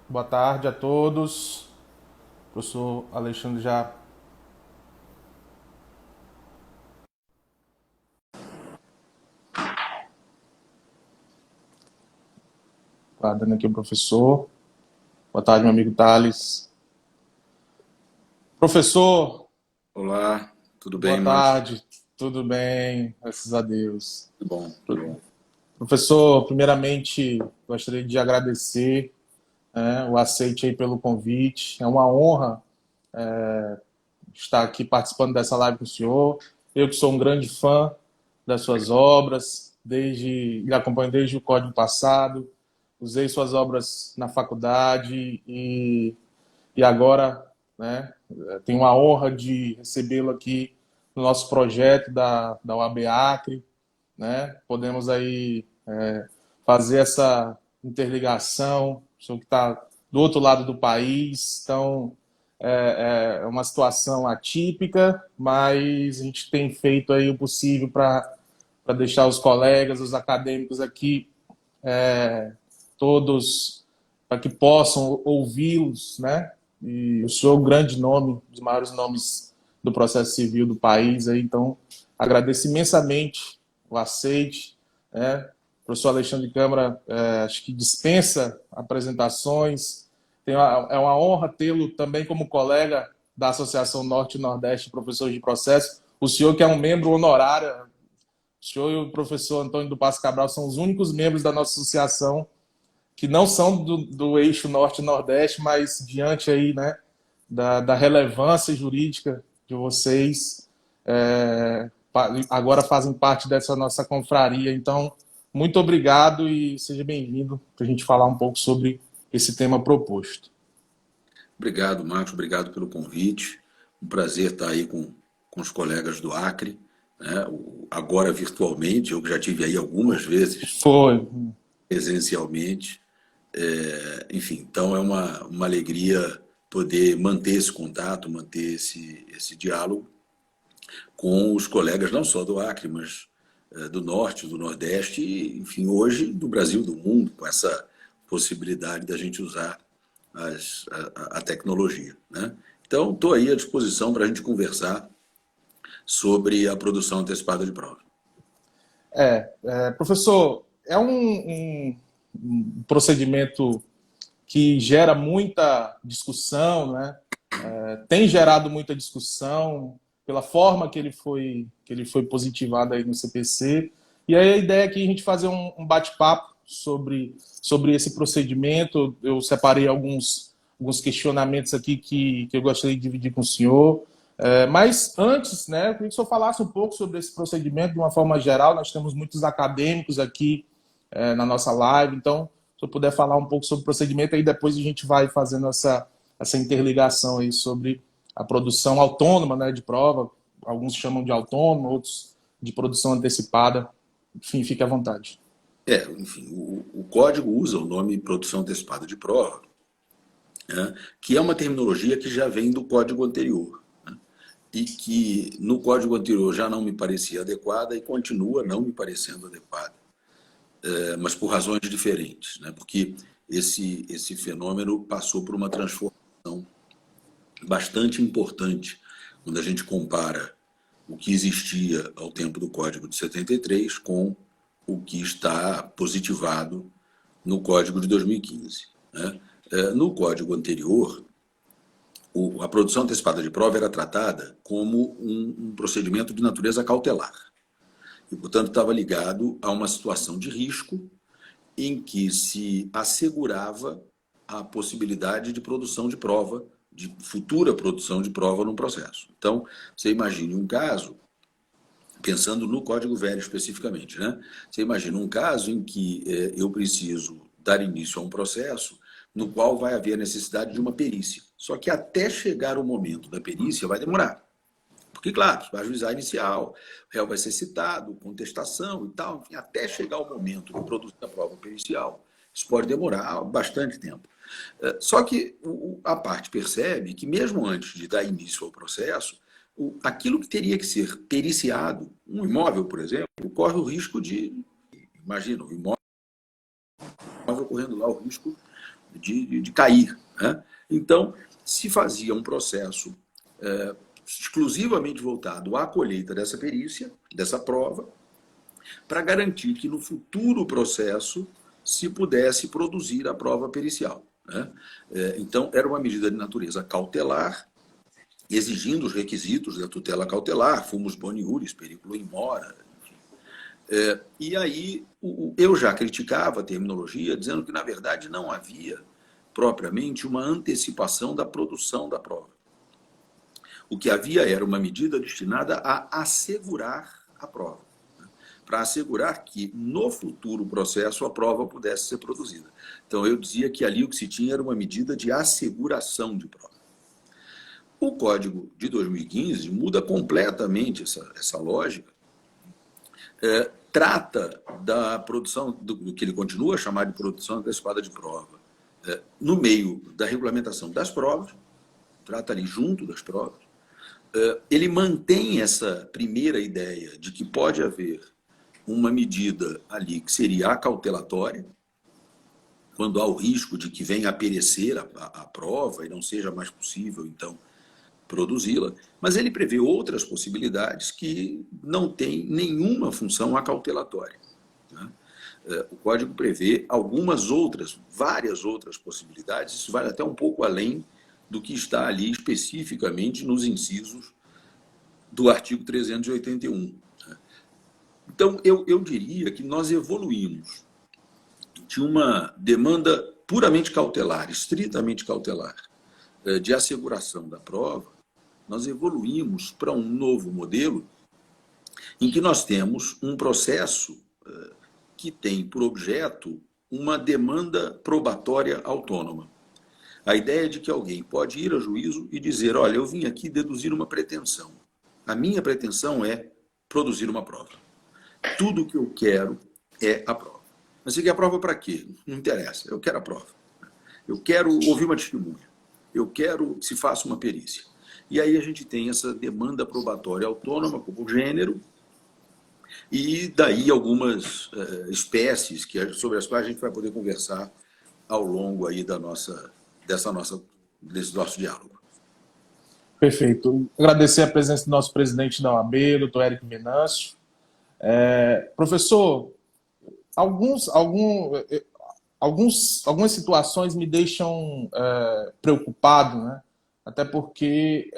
Boa tarde a todos. Professor Alexandre já está dando aqui o professor. Boa tarde, meu amigo Thales. Professor, Olá, tudo boa bem, Márcio? tarde. Tudo bem? Graças a Deus. Tudo bom, tudo bom. Professor, primeiramente, gostaria de agradecer, né, o aceite aí pelo convite. É uma honra estar aqui participando dessa live com o senhor. Eu que sou um grande fã das suas obras, lhe acompanho desde o Código Passado, usei suas obras na faculdade e agora, né, tenho a honra de recebê-lo aqui no nosso projeto da UAB Acre, né? Podemos aí fazer essa interligação, o senhor que está do outro lado do país, então é uma situação atípica, mas a gente tem feito aí o possível para deixar os colegas, os acadêmicos aqui, todos, para que possam ouvi-los, né? E o senhor é um grande nome, um dos maiores nomes do processo civil do país, aí, então agradeço imensamente o aceite, né? O professor Alexandre Câmara, acho que dispensa apresentações. É uma honra tê-lo também como colega da Associação Norte e Nordeste de Professores de Processo. O senhor que é um membro honorário, o senhor e o professor Antônio do Passo Cabral são os únicos membros da nossa associação que não são do eixo norte e nordeste, mas diante aí, né, da relevância jurídica de vocês, agora fazem parte dessa nossa confraria. Então, muito obrigado e seja bem-vindo para a gente falar um pouco sobre esse tema proposto. Obrigado, Marcos, obrigado pelo convite. Um prazer estar aí com os colegas do Acre, né? Agora virtualmente, eu que já tive aí algumas vezes Foi. presencialmente. Enfim, então é uma alegria poder manter esse contato, manter esse diálogo com os colegas não só do Acre, mas do Norte, do Nordeste e, enfim, hoje do Brasil, do mundo, com essa possibilidade da gente usar a tecnologia, né? Então, estou aí à disposição para a gente conversar sobre a produção antecipada de prova. Professor, é um procedimento que gera muita discussão, né? Tem gerado muita discussão pela forma que ele foi positivado aí no CPC. E aí a ideia é que a gente fazer um bate-papo sobre esse procedimento. Eu separei alguns questionamentos aqui que eu gostaria de dividir com o senhor. Mas antes, né, eu queria que o senhor falasse um pouco sobre esse procedimento de uma forma geral. Nós temos muitos acadêmicos aqui na nossa live, então, se eu puder falar um pouco sobre o procedimento, aí depois a gente vai fazendo essa interligação aí sobre a produção autônoma, né, de prova. Alguns chamam de autônoma, outros de produção antecipada. Enfim, fique à vontade. Enfim, o código usa o nome produção antecipada de prova, né, que é uma terminologia que já vem do código anterior, né, e que no código anterior já não me parecia adequada e continua não me parecendo adequada, mas por razões diferentes, né, porque esse fenômeno passou por uma transformação bastante importante quando a gente compara o que existia ao tempo do Código de 73 com o que está positivado no Código de 2015. Né? No Código anterior, a produção antecipada de prova era tratada como um procedimento de natureza cautelar e, portanto, estava ligado a uma situação de risco em que se assegurava a possibilidade de produção de prova, de futura produção de prova no processo. Então, você imagine um caso, pensando no Código Velho especificamente, né? Você imagina um caso em que eu preciso dar início a um processo no qual vai haver a necessidade de uma perícia. Só que até chegar o momento da perícia vai demorar. Porque, claro, vai ajuizar inicial, o réu vai ser citado, contestação e tal, enfim, até chegar o momento de produzir a prova pericial, isso pode demorar bastante tempo. Só que a parte percebe que, mesmo antes de dar início ao processo, aquilo que teria que ser periciado, um imóvel, por exemplo, corre o risco de, imagina, o imóvel correndo lá o risco de cair, né? Então, se fazia um processo exclusivamente voltado à colheita dessa perícia, dessa prova, para garantir que no futuro processo se pudesse produzir a prova pericial, né? Então, era uma medida de natureza cautelar, exigindo os requisitos da tutela cautelar, fumus boni iuris, periculo in mora. E aí eu já criticava a terminologia, dizendo que, na verdade, não havia propriamente uma antecipação da produção da prova. O que havia era uma medida destinada a assegurar a prova, né? Para assegurar que, no futuro processo, a prova pudesse ser produzida. Então, eu dizia que ali o que se tinha era uma medida de asseguração de prova. O Código de 2015 muda completamente essa lógica, trata da produção, do que ele continua a chamar de produção antecipada de prova, no meio da regulamentação das provas, trata ali junto das provas. Ele mantém essa primeira ideia de que pode haver uma medida ali que seria acautelatória, quando há o risco de que venha a perecer a prova e não seja mais possível, então, produzi-la, mas ele prevê outras possibilidades que não têm nenhuma função acautelatória, né? O Código prevê várias outras possibilidades, isso vai até um pouco além do que está ali especificamente nos incisos do artigo 381. Então, eu diria que nós evoluímos de uma demanda puramente cautelar, estritamente cautelar, de asseguração da prova, nós evoluímos para um novo modelo em que nós temos um processo que tem por objeto uma demanda probatória autônoma. A ideia de que alguém pode ir a juízo e dizer, olha, eu vim aqui deduzir uma pretensão. A minha pretensão é produzir uma prova. Tudo o que eu quero é a prova. Mas você quer a prova para quê? Não interessa, eu quero a prova. Eu quero ouvir uma testemunha. Eu quero que se faça uma perícia. E aí a gente tem essa demanda probatória autônoma por gênero e daí algumas espécies sobre as quais a gente vai poder conversar ao longo aí desse nosso diálogo. Perfeito. Agradecer a presença do nosso presidente da OAB, doutor Érico Venâncio. Professor, algumas situações me deixam preocupado, né? Até porque,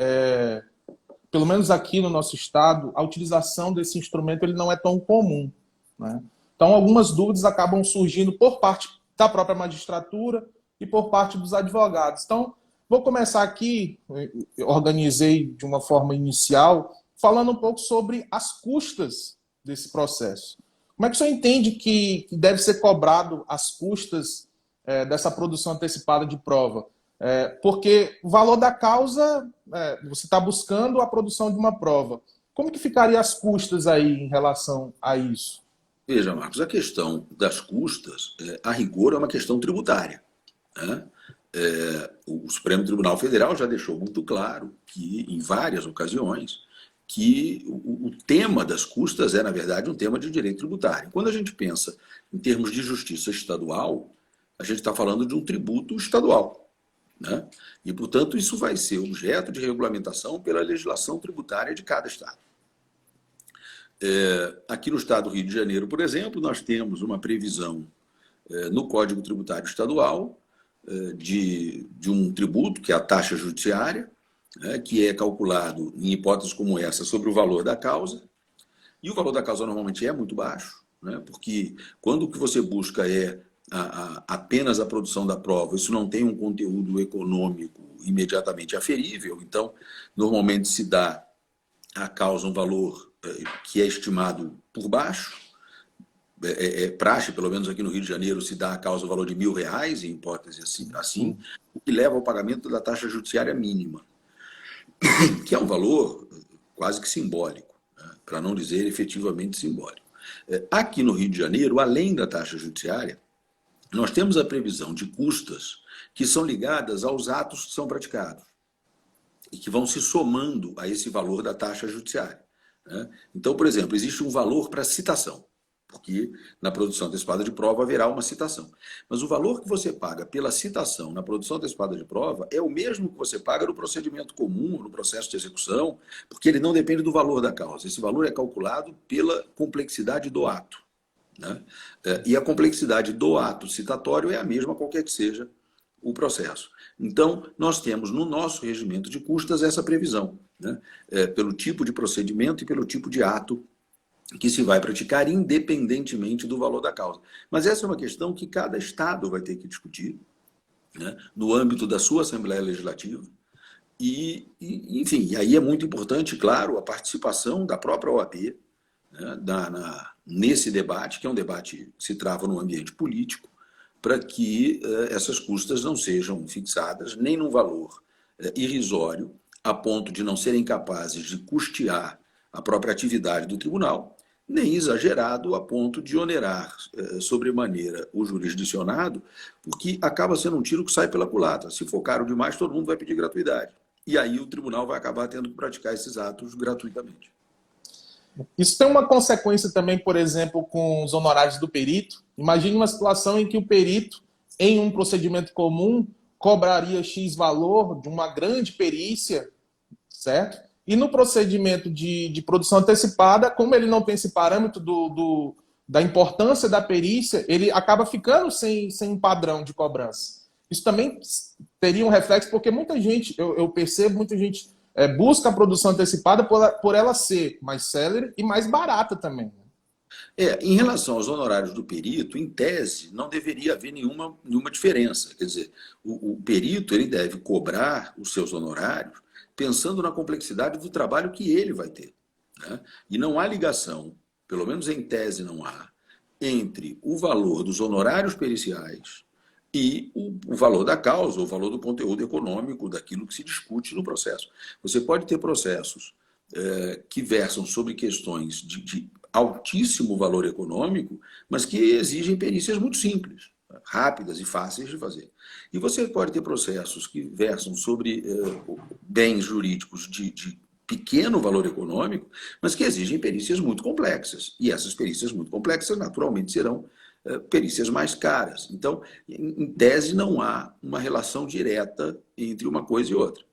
pelo menos aqui no nosso estado, a utilização desse instrumento ele não é tão comum, né? Então, algumas dúvidas acabam surgindo por parte da própria magistratura e por parte dos advogados. Então, vou começar aqui, organizei de uma forma inicial, falando um pouco sobre as custas desse processo. Como é que o senhor entende que deve ser cobrado as custas dessa produção antecipada de prova? Porque o valor da causa, você está buscando a produção de uma prova. Como que ficaria as custas aí em relação a isso? Veja, Marcos, a questão das custas, a rigor, é uma questão tributária, né? O Supremo Tribunal Federal já deixou muito claro que, em várias ocasiões, que o tema das custas é, na verdade, um tema de direito tributário. Quando a gente pensa em termos de justiça estadual, a gente está falando de um tributo estadual, né? E, portanto, isso vai ser objeto de regulamentação pela legislação tributária de cada estado. Aqui no estado do Rio de Janeiro, por exemplo, nós temos uma previsão no Código Tributário Estadual de um tributo, que é a taxa judiciária, que é calculado em hipóteses como essa sobre o valor da causa, e o valor da causa normalmente é muito baixo, né? Porque quando o que você busca é apenas a produção da prova, isso não tem um conteúdo econômico imediatamente aferível, então normalmente se dá à causa um valor que é estimado por baixo. Praxe, pelo menos aqui no Rio de Janeiro, se dá à causa o valor de R$1.000, em hipótese assim, o que leva ao pagamento da taxa judiciária mínima, que é um valor quase que simbólico, né? Para não dizer efetivamente simbólico. Aqui no Rio de Janeiro, além da taxa judiciária, nós temos a previsão de custas que são ligadas aos atos que são praticados e que vão se somando a esse valor da taxa judiciária, né? Então, por exemplo, existe um valor para citação. porque na produção antecipada de prova haverá uma citação. Mas o valor que você paga pela citação na produção antecipada de prova é o mesmo que você paga no procedimento comum, no processo de execução, porque ele não depende do valor da causa. Esse valor é calculado pela complexidade do ato, né? E a complexidade do ato citatório é a mesma qualquer que seja o processo. Então, nós temos no nosso regimento de custas essa previsão, né? Pelo tipo de procedimento e pelo tipo de ato que se vai praticar, independentemente do valor da causa. Mas essa é uma questão que cada Estado vai ter que discutir, né, no âmbito da sua Assembleia Legislativa. Enfim, aí é muito importante, claro, a participação da própria OAB, né, nesse debate, que é um debate que se trava no ambiente político, para que essas custas não sejam fixadas nem num valor irrisório, a ponto de não serem capazes de custear a própria atividade do tribunal, nem exagerado a ponto de onerar sobremaneira o jurisdicionado, porque acaba sendo um tiro que sai pela culatra. Se for caro demais, todo mundo vai pedir gratuidade. E aí o tribunal vai acabar tendo que praticar esses atos gratuitamente. Isso tem uma consequência também, por exemplo, com os honorários do perito. Imagine uma situação em que o perito, em um procedimento comum, cobraria X valor de uma grande perícia, certo? E no procedimento de produção antecipada, como ele não tem esse parâmetro da importância da perícia, ele acaba ficando sem um padrão de cobrança. Isso também teria um reflexo, porque muita gente, eu percebo, muita gente busca a produção antecipada por ela ser mais célere e mais barata também. Em relação aos honorários do perito, em tese, não deveria haver nenhuma diferença. Quer dizer, o perito ele deve cobrar os seus honorários pensando na complexidade do trabalho que ele vai ter, né? E não há ligação, pelo menos em tese não há, entre o valor dos honorários periciais e o valor da causa, o valor do conteúdo econômico daquilo que se discute no processo. Você pode ter processos que versam sobre questões de altíssimo valor econômico, mas que exigem perícias muito simples, rápidas e fáceis de fazer. E você pode ter processos que versam sobre bens jurídicos de pequeno valor econômico, mas que exigem perícias muito complexas. E essas perícias muito complexas, naturalmente, serão perícias mais caras. Então, em tese, não há uma relação direta entre uma coisa e outra.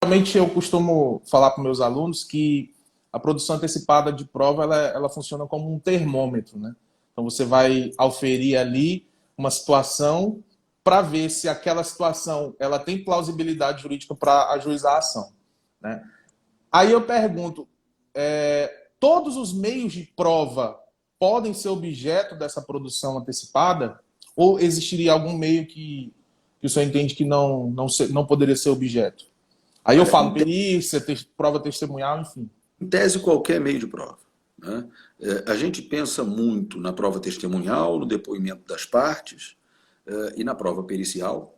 Realmente eu costumo falar para meus alunos que a produção antecipada de prova ela funciona como um termômetro, né? Então você vai auferir ali uma situação para ver se aquela situação ela tem plausibilidade jurídica para ajuizar a ação, né? Aí eu pergunto, todos os meios de prova podem ser objeto dessa produção antecipada? Ou existiria algum meio que o senhor entende que não poderia ser objeto? Aí eu falo perícia, prova testemunhal, enfim. Em tese, qualquer meio de prova, né? A gente pensa muito na prova testemunhal, no depoimento das partes e na prova pericial,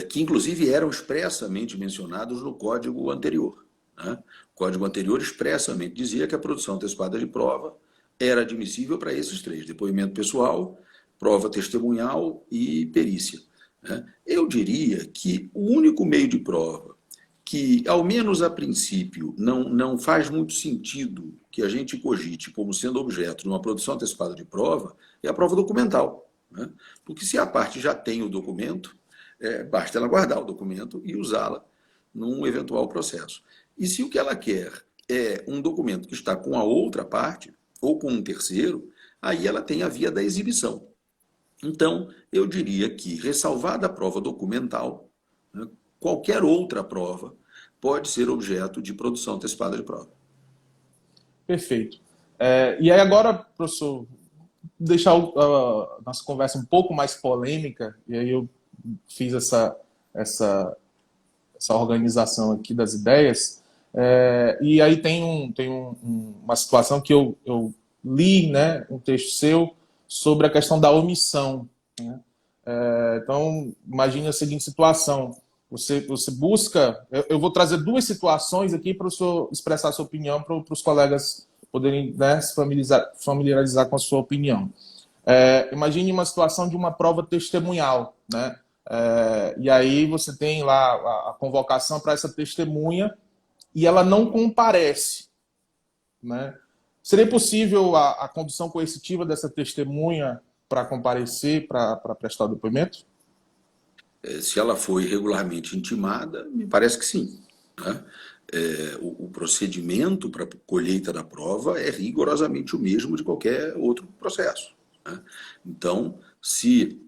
que inclusive eram expressamente mencionados no código anterior, né? O código anterior expressamente dizia que a produção antecipada de prova era admissível para esses três: depoimento pessoal, prova testemunhal e perícia, né? Eu diria que o único meio de prova que, ao menos a princípio, não faz muito sentido que a gente cogite como sendo objeto de uma produção antecipada de prova é a prova documental, né? Porque se a parte já tem o documento, basta ela guardar o documento e usá-la num eventual processo. E se o que ela quer é um documento que está com a outra parte, ou com um terceiro, aí ela tem a via da exibição. Então, eu diria que, ressalvada a prova documental, né, qualquer outra prova pode ser objeto de produção antecipada de prova. Perfeito. E aí agora, professor, deixar a nossa conversa um pouco mais polêmica, e aí eu fiz essa organização aqui das ideias, e aí tem uma situação que eu li, né, um texto seu sobre a questão da omissão, né? Então, imagine a seguinte situação: você busca... Eu vou trazer duas situações aqui para o senhor expressar a sua opinião, para os colegas poderem, né, se familiarizar com a sua opinião. Imagine uma situação de uma prova testemunhal, né? E aí você tem lá a convocação para essa testemunha, e ela não comparece, né? Seria possível a condução coercitiva dessa testemunha para comparecer, para prestar o depoimento? Se ela foi regularmente intimada, me parece que sim, né? O procedimento para a colheita da prova é rigorosamente o mesmo de qualquer outro processo, né? Então, se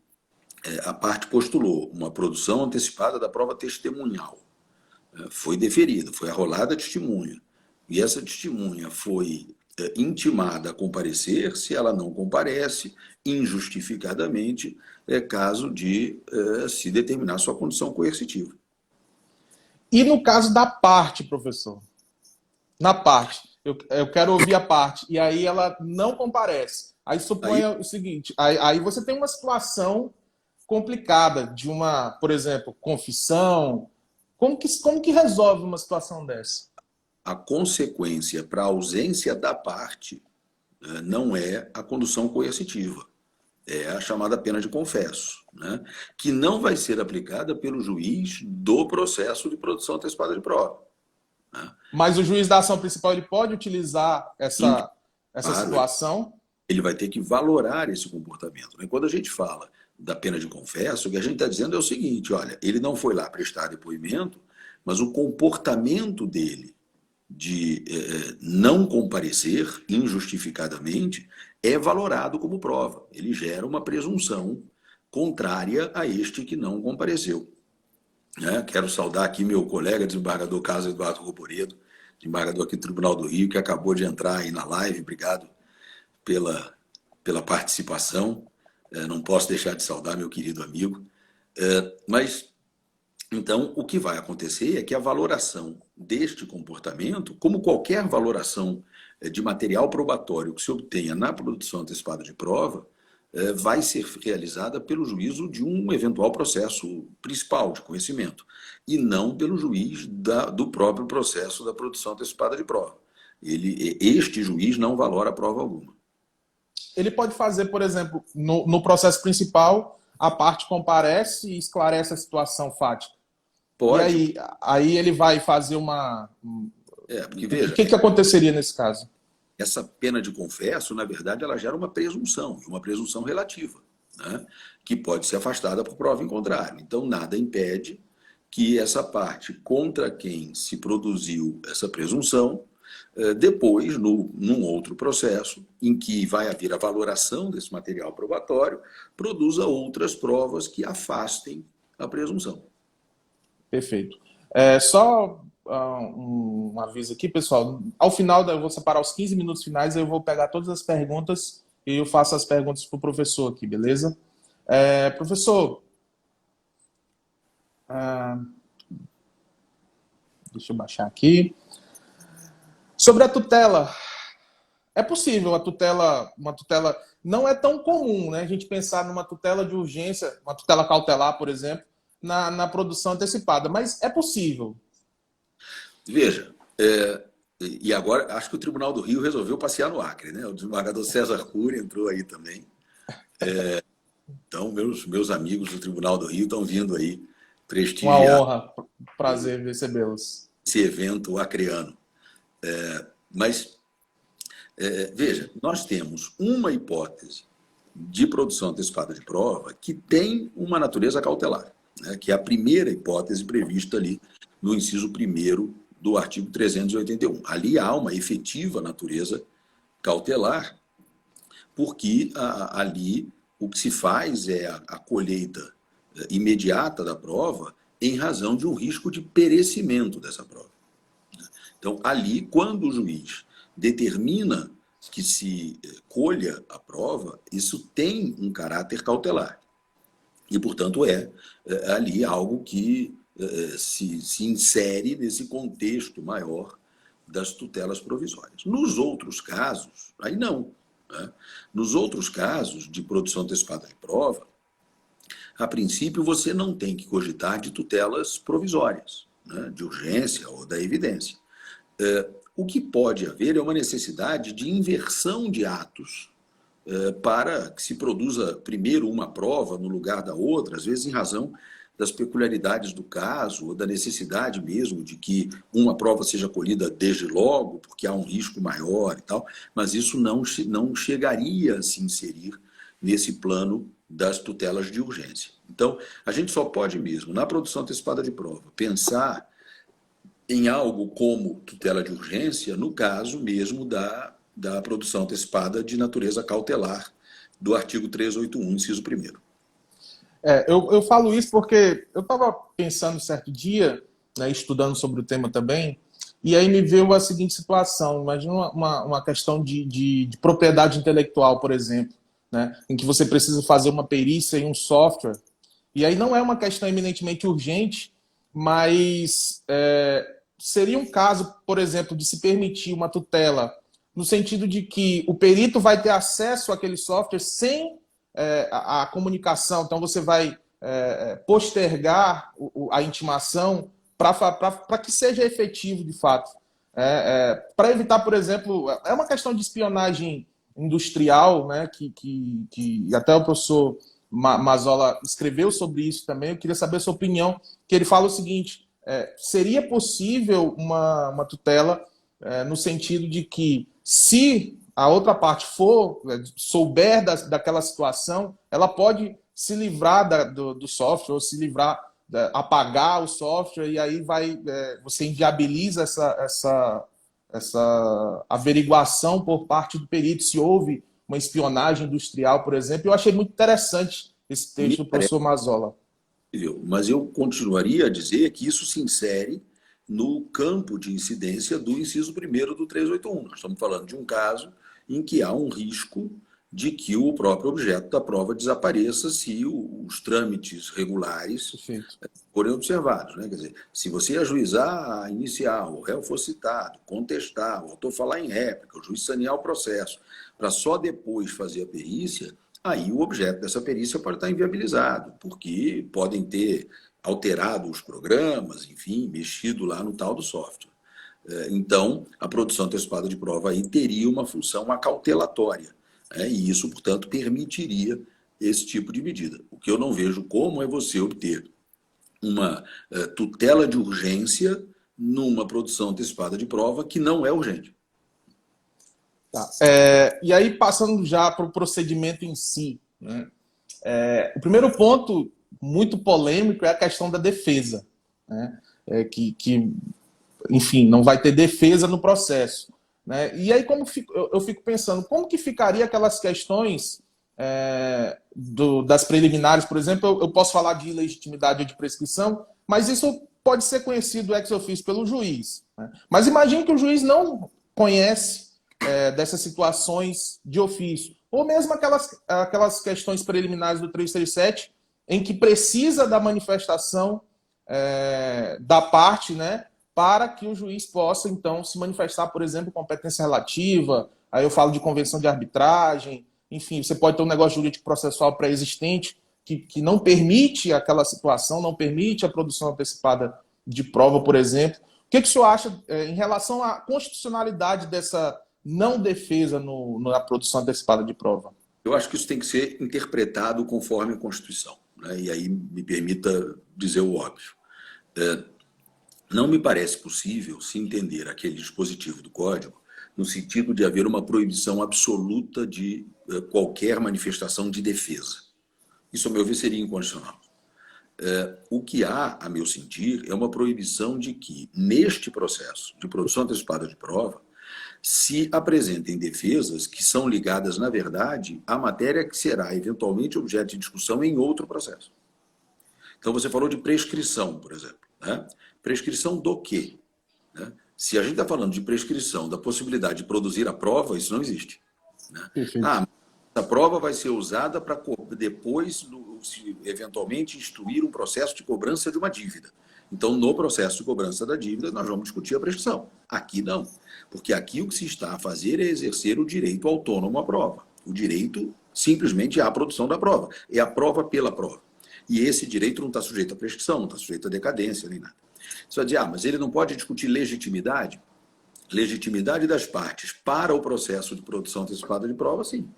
a parte postulou uma produção antecipada da prova testemunhal, foi deferida, foi arrolada a testemunha, e essa testemunha foi intimada a comparecer, se ela não comparece, injustificadamente, é caso de se determinar sua condição coercitiva. E no caso da parte, professor? Na parte, eu quero ouvir a parte, e aí ela não comparece. Aí Aí, suponha o seguinte, aí você tem uma situação complicada de uma, por exemplo, confissão. Como que resolve uma situação dessa? a consequência para a ausência da parte não é a condução coercitiva, é a chamada pena de confesso, né? Que não vai ser aplicada pelo juiz do processo de produção antecipada de prova, né? Mas o juiz da ação principal ele pode utilizar essa Claro, situação? ele vai ter que valorar esse comportamento, né? Quando a gente fala da pena de confesso, o que a gente está dizendo é o seguinte: olha, ele não foi lá prestar depoimento, mas o comportamento dele de não comparecer injustificadamente é valorado como prova. Ele gera uma presunção contrária a este que não compareceu, né? Quero saudar aqui meu colega desembargador Carlos Eduardo Roboredo, desembargador aqui do Tribunal do Rio, que acabou de entrar aí na live. Obrigado pela participação. Não posso deixar de saudar meu querido amigo. Mas, então, o que vai acontecer é que a valoração deste comportamento, como qualquer valoração de material probatório que se obtenha na produção antecipada de prova, vai ser realizada pelo juízo de um eventual processo principal de conhecimento, e não pelo juiz do próprio processo da produção antecipada de prova. Este juiz não valora a prova alguma. Ele pode fazer, por exemplo, no processo principal, a parte comparece e esclarece a situação fática. E Pode, aí ele vai fazer uma. porque O veja, que aconteceria nesse caso? essa pena de confesso, na verdade, ela gera uma presunção relativa, né? Que pode ser afastada por prova em contrário. Então, nada impede que essa parte contra quem se produziu essa presunção, depois, num outro processo, em que vai haver a valoração desse material probatório, produza outras provas que afastem a presunção. Perfeito. Só um aviso aqui, pessoal. Ao final, eu vou separar os 15 minutos finais, eu vou pegar todas as perguntas e eu faço as perguntas para o professor aqui, beleza? Professor, deixa eu baixar aqui. Sobre a tutela, é possível uma tutela não é tão comum, né? A gente pensar numa tutela de urgência, uma tutela cautelar, por exemplo, na produção antecipada, mas é possível. Veja, e agora acho que o Tribunal do Rio resolveu passear no Acre, né? O desembargador César Cury entrou aí também. Então, meus amigos do Tribunal do Rio estão vindo aí Uma prestigiar honra, prazer recebê-los. esse evento acreano. Mas, veja, nós temos uma hipótese de produção antecipada de prova que tem uma natureza cautelar, né? Que é a primeira hipótese prevista ali no inciso 1º do artigo 381. Ali há uma efetiva natureza cautelar, porque ali o que se faz é a colheita imediata da prova em razão de um risco de perecimento dessa prova. Então, ali, quando o juiz determina que se colha a prova, isso tem um caráter cautelar. E, portanto, ali algo que se insere nesse contexto maior das tutelas provisórias. Nos outros casos, aí não, né? Nos outros casos de produção antecipada de prova, a princípio você não tem que cogitar de tutelas provisórias, né? De urgência ou da evidência. O que pode haver é uma necessidade de inversão de atos para que se produza primeiro uma prova no lugar da outra, às vezes em razão das peculiaridades do caso, ou da necessidade mesmo de que uma prova seja colhida desde logo, porque há um risco maior e tal, mas isso não chegaria a se inserir nesse plano das tutelas de urgência. Então, a gente só pode mesmo, na produção antecipada de prova, pensar em algo como tutela de urgência, no caso mesmo da produção antecipada de natureza cautelar do artigo 381, inciso 1º. Eu falo isso porque eu estava pensando certo dia, né, estudando sobre o tema também, e aí me veio a seguinte situação. Imagina uma questão de propriedade intelectual, por exemplo, né, em que você precisa fazer uma perícia em um software, e aí não é uma questão eminentemente urgente, mas seria um caso, por exemplo, de se permitir uma tutela, no sentido de que o perito vai ter acesso àquele software sem a comunicação, então você vai postergar a intimação para que seja efetivo de fato. Para evitar, por exemplo, é uma questão de espionagem industrial, né, que até o professor Mazzola escreveu sobre isso também. Eu queria saber a sua opinião, que ele fala o seguinte: seria possível uma tutela no sentido de que, se a outra parte souber daquela situação, ela pode se livrar do software, ou se livrar, apagar o software, e aí você inviabiliza essa averiguação por parte do perito, se houve uma espionagem industrial, por exemplo. Eu achei muito interessante esse texto do professor Mazzola. Mas eu continuaria a dizer que isso se insere no campo de incidência do inciso 1º do 381. Nós estamos falando de um caso em que há um risco de que o próprio objeto da prova desapareça se os trâmites regulares forem observados, né? Quer dizer, se você ajuizar a inicial, o réu for citado, contestar, o autor falar em réplica, o juiz sanear o processo, para só depois fazer a perícia, aí o objeto dessa perícia pode estar inviabilizado, porque podem ter alterado os programas, enfim, mexido lá no tal do software. Então, a produção antecipada de prova aí teria uma função acautelatória, e isso, portanto, permitiria esse tipo de medida. O que eu não vejo como é você obter uma tutela de urgência numa produção antecipada de prova que não é urgente. Tá. E aí, passando já para o procedimento em si, né? O primeiro ponto, muito polêmico, é a questão da defesa, né? Enfim, não vai ter defesa no processo, né? E aí eu fico pensando, como que ficaria aquelas questões das preliminares, por exemplo. Eu posso falar de ilegitimidade ou de prescrição, mas isso pode ser conhecido ex officio pelo juiz, né? Mas imagine que o juiz não conhece dessas situações de ofício, ou mesmo aquelas questões preliminares do 337, em que precisa da manifestação da parte, né, para que o juiz possa, então, se manifestar, por exemplo, competência relativa. Aí eu falo de convenção de arbitragem, enfim, você pode ter um negócio jurídico processual pré-existente que não permite aquela situação, não permite a produção antecipada de prova, por exemplo. O que o senhor acha em relação à constitucionalidade dessa não defesa na produção antecipada de prova? Eu acho que isso tem que ser interpretado conforme a Constituição, né? E aí me permita dizer o óbvio. Não me parece possível se entender aquele dispositivo do Código no sentido de haver uma proibição absoluta de qualquer manifestação de defesa. Isso, a meu ver, seria inconstitucional. O que há, a meu sentir, é uma proibição de que, neste processo de produção antecipada de prova, se apresentem defesas que são ligadas, na verdade, à matéria que será eventualmente objeto de discussão em outro processo. Então, você falou de prescrição, por exemplo, né? Prescrição do quê? Né? Se a gente está falando de prescrição da possibilidade de produzir a prova, isso não existe, né? A prova vai ser usada para depois, se eventualmente, instruir um processo de cobrança de uma dívida. Então, no processo de cobrança da dívida, nós vamos discutir a prescrição. Aqui não, porque aqui o que se está a fazer é exercer o direito autônomo à prova. O direito simplesmente à produção da prova. É a prova pela prova. E esse direito não está sujeito à prescrição, não está sujeito à decadência, nem nada. Você vai dizer, mas ele não pode discutir legitimidade? Legitimidade das partes para o processo de produção antecipada de prova, sim.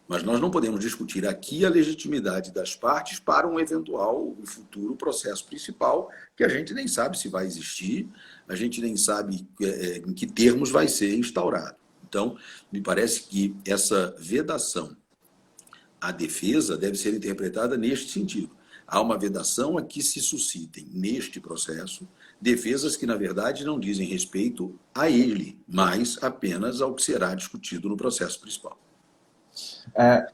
Mas nós não podemos discutir aqui a legitimidade das partes para um eventual futuro processo principal, que a gente nem sabe se vai existir, a gente nem sabe em que termos vai ser instaurado. Então, me parece que essa vedação à defesa deve ser interpretada neste sentido. Há uma vedação a que se suscitem, neste processo, defesas que, na verdade, não dizem respeito a ele, mas apenas ao que será discutido no processo principal.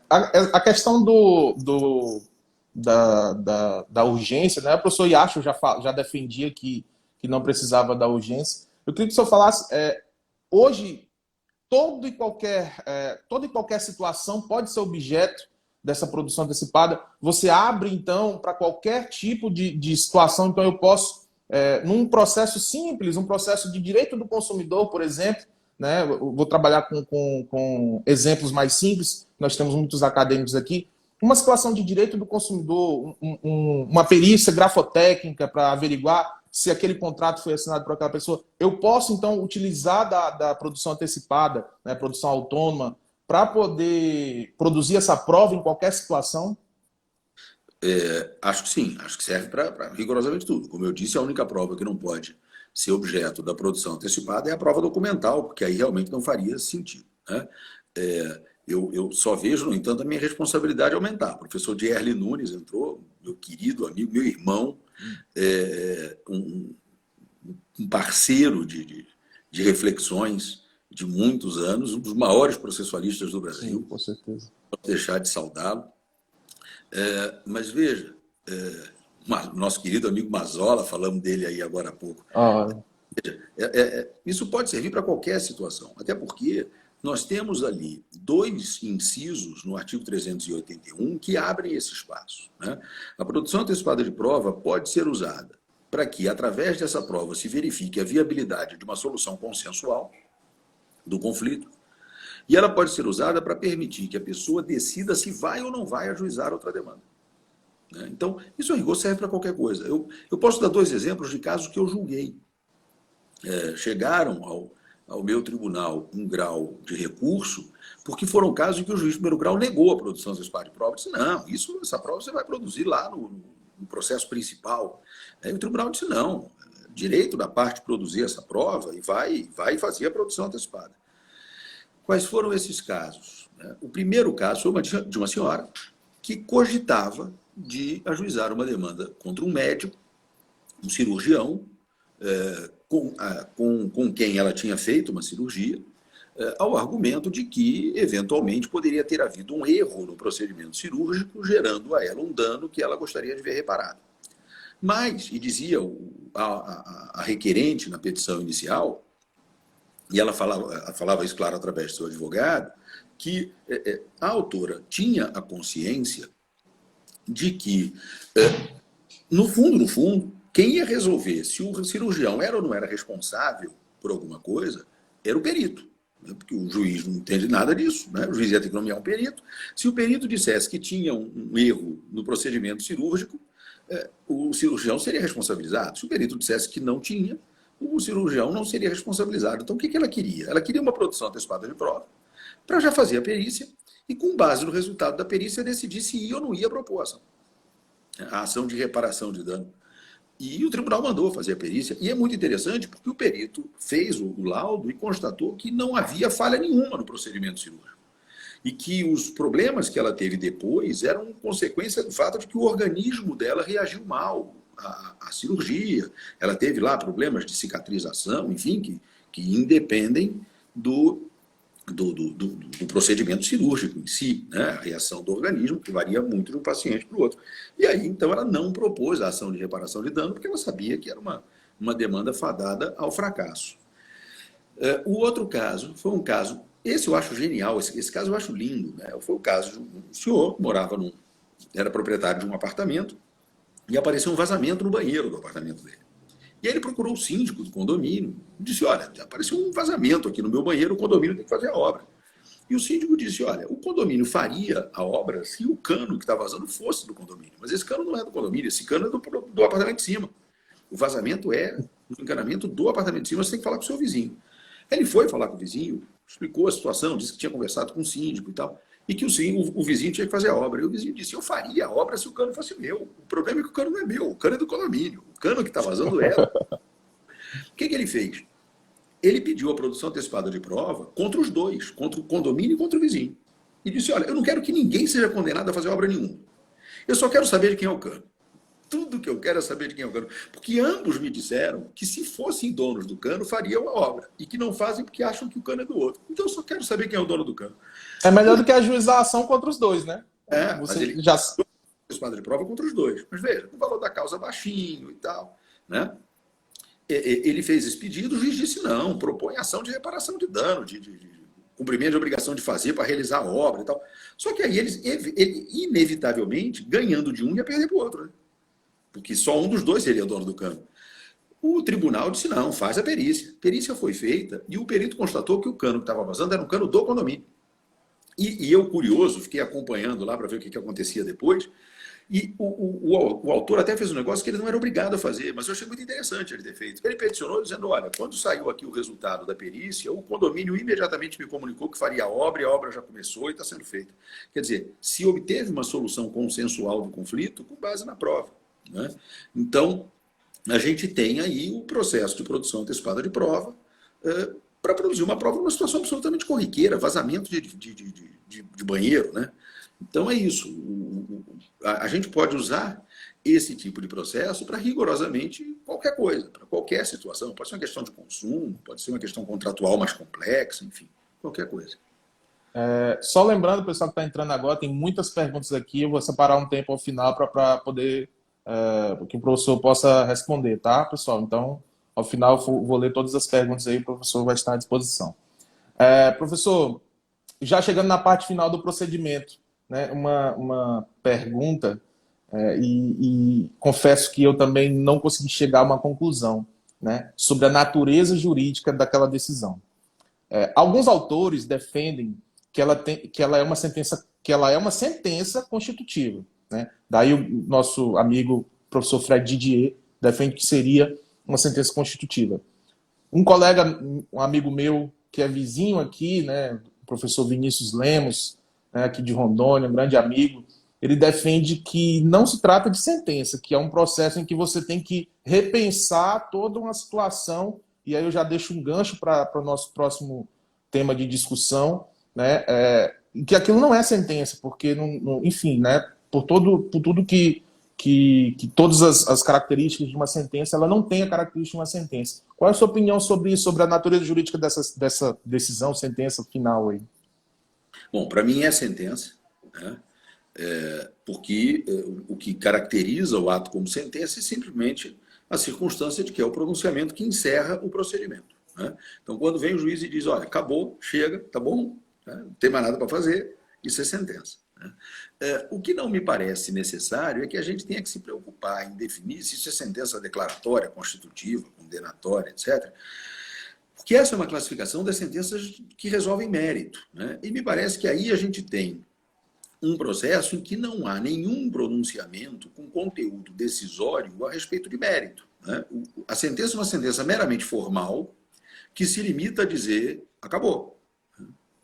A questão da urgência, né? O professor Yacho já defendia que não precisava da urgência. Eu queria que o senhor falasse, hoje, toda e qualquer situação pode ser objeto dessa produção antecipada. Você abre, então, para qualquer tipo de situação. Então, eu posso, num processo simples, um processo de direito do consumidor, por exemplo, né? Eu vou trabalhar com exemplos mais simples, nós temos muitos acadêmicos aqui. Uma situação de direito do consumidor, uma perícia grafotécnica para averiguar se aquele contrato foi assinado por aquela pessoa, eu posso, então, utilizar da produção antecipada, né, produção autônoma, para poder produzir essa prova em qualquer situação? Acho que sim, acho que serve para rigorosamente tudo. Como eu disse, a única prova que não pode ser objeto da produção antecipada é a prova documental, porque aí realmente não faria sentido, né? Eu só vejo, no entanto, a minha responsabilidade aumentar. O professor Dierle Nunes entrou, meu querido amigo, meu irmão, um parceiro de reflexões de muitos anos, um dos maiores processualistas do Brasil. Sim, com certeza. Não posso deixar de saudá-lo. Mas veja, nosso querido amigo Mazola, falamos dele aí agora há pouco. Isso pode servir para qualquer situação, até porque nós temos ali 2 incisos no artigo 381 que abrem esse espaço, né? A produção antecipada de prova pode ser usada para que, através dessa prova, se verifique a viabilidade de uma solução consensual do conflito, e ela pode ser usada para permitir que a pessoa decida se vai ou não vai ajuizar outra demanda. Então, isso, em rigor, serve para qualquer coisa. Eu posso dar 2 exemplos de casos que eu julguei. Chegaram ao meu tribunal um grau de recurso, porque foram casos em que o juiz de primeiro grau negou a produção antecipada de prova. Disse, não, essa prova você vai produzir lá no processo principal. Aí o tribunal disse, não, direito da parte produzir essa prova e vai fazer a produção antecipada. Quais foram esses casos? O primeiro caso foi de uma senhora que cogitava de ajuizar uma demanda contra um médico, um cirurgião, com quem ela tinha feito uma cirurgia, ao argumento de que, eventualmente, poderia ter havido um erro no procedimento cirúrgico, gerando a ela um dano que ela gostaria de ver reparado. Mas, e dizia a requerente na petição inicial, e ela falava isso, claro, através do seu advogado, que a autora tinha a consciência de que, no fundo, quem ia resolver se o cirurgião era ou não era responsável por alguma coisa era o perito, né? Porque o juiz não entende nada disso, né? O juiz ia ter que nomear um perito. Se o perito dissesse que tinha um erro no procedimento cirúrgico, o cirurgião seria responsabilizado. Se o perito dissesse que não tinha, o cirurgião não seria responsabilizado. Então, o que ela queria? Ela queria uma produção antecipada de prova para já fazer a perícia e, com base no resultado da perícia, decidir se ia ou não ia propor a ação de reparação de dano. E o tribunal mandou fazer a perícia. E é muito interessante porque o perito fez o laudo e constatou que não havia falha nenhuma no procedimento cirúrgico. E que os problemas que ela teve depois eram consequência do fato de que o organismo dela reagiu mal à cirurgia. Ela teve lá problemas de cicatrização, enfim, que independem do procedimento cirúrgico em si, né? A reação do organismo, que varia muito de um paciente para o outro. E aí, então, ela não propôs a ação de reparação de dano, porque ela sabia que era uma demanda fadada ao fracasso. O outro caso foi um caso, esse eu acho genial, esse caso eu acho lindo, né? Foi o caso de um senhor que era proprietário de um apartamento e apareceu um vazamento no banheiro do apartamento dele. E aí ele procurou o síndico do condomínio e disse, olha, apareceu um vazamento aqui no meu banheiro, o condomínio tem que fazer a obra. E o síndico disse, olha, o condomínio faria a obra se o cano que está vazando fosse do condomínio. Mas esse cano não é do condomínio, esse cano é do apartamento de cima. O vazamento é o encanamento do apartamento de cima, você tem que falar com o seu vizinho. Ele foi falar com o vizinho, explicou a situação, disse que tinha conversado com o síndico e tal. e que o vizinho tinha que fazer a obra. E o vizinho disse, eu faria a obra se o cano fosse meu. O problema é que o cano não é meu, o cano é do condomínio. O cano que está vazando é. O que ele fez? Ele pediu a produção antecipada de prova contra os dois, contra o condomínio e contra o vizinho. E disse, olha, eu não quero que ninguém seja condenado a fazer obra nenhuma. Eu só quero saber de quem é o cano. Tudo que eu quero é saber de quem é o cano. Porque ambos me disseram que se fossem donos do cano, fariam a obra. E que não fazem porque acham que o cano é do outro. Então eu só quero saber quem é o dono do cano. É melhor do que ajuizar a ação contra os dois, né? Mas ele antecipada de prova contra os dois. Mas veja, o valor da causa baixinho e tal, né? Ele fez esse pedido, o juiz disse não, propõe ação de reparação de dano, de cumprimento de obrigação de fazer para realizar a obra e tal. Só que aí ele inevitavelmente, ganhando de um, ia perder para o outro, né? Porque só um dos dois seria dono do cano. O tribunal disse não, faz a perícia. A perícia foi feita e o perito constatou que o cano que estava vazando era um cano do condomínio. E eu, curioso, fiquei acompanhando lá para ver o que acontecia depois. E o autor até fez um negócio que ele não era obrigado a fazer, mas eu achei muito interessante ele ter feito. Ele peticionou dizendo, olha, quando saiu aqui o resultado da perícia, o condomínio imediatamente me comunicou que faria a obra, e a obra já começou e está sendo feita. Quer dizer, se obteve uma solução consensual do conflito com base na prova, né? Então, a gente tem aí o processo de produção antecipada de prova para produzir uma prova numa situação absolutamente corriqueira, vazamento de banheiro, né? Então é isso. A gente pode usar esse tipo de processo para rigorosamente qualquer coisa, para qualquer situação. Pode ser uma questão de consumo, pode ser uma questão contratual mais complexa, enfim, qualquer coisa. Só lembrando, pessoal que está entrando agora, tem muitas perguntas aqui, eu vou separar um tempo ao final para poder que o professor possa responder, tá, pessoal? Então, ao final, eu vou ler todas as perguntas aí, o professor vai estar à disposição. Professor, já chegando na parte final do procedimento, né, uma pergunta, e confesso que eu também não consegui chegar a uma conclusão, né, sobre a natureza jurídica daquela decisão. Alguns autores defendem que ela é uma sentença constitutiva, né? Daí o nosso amigo professor Fred Didier defende que seria uma sentença constitutiva. Um amigo meu que é vizinho aqui, né, o professor Vinícius Lemos, né, aqui de Rondônia, um grande amigo, ele defende que não se trata de sentença, que é um processo em que você tem que repensar toda uma situação, e aí eu já deixo um gancho para o nosso próximo tema de discussão, né, que aquilo não é sentença, porque, enfim, né, por tudo que todas as características de uma sentença, ela não tem a característica de uma sentença. Qual é a sua opinião sobre isso, sobre a natureza jurídica dessa decisão, sentença final aí? Bom, para mim é sentença, né? Porque o que caracteriza o ato como sentença é simplesmente a circunstância de que é o pronunciamento que encerra o procedimento, né? Então, quando vem o juiz e diz, olha, acabou, chega, tá bom, né? Não tem mais nada para fazer, isso é sentença, né? O que não me parece necessário é que a gente tenha que se preocupar em definir se isso é sentença declaratória, constitutiva, condenatória, etc., porque essa é uma classificação das sentenças que resolvem mérito, né? E me parece que aí a gente tem um processo em que não há nenhum pronunciamento com conteúdo decisório a respeito de mérito, né? A sentença é uma sentença meramente formal que se limita a dizer, acabou.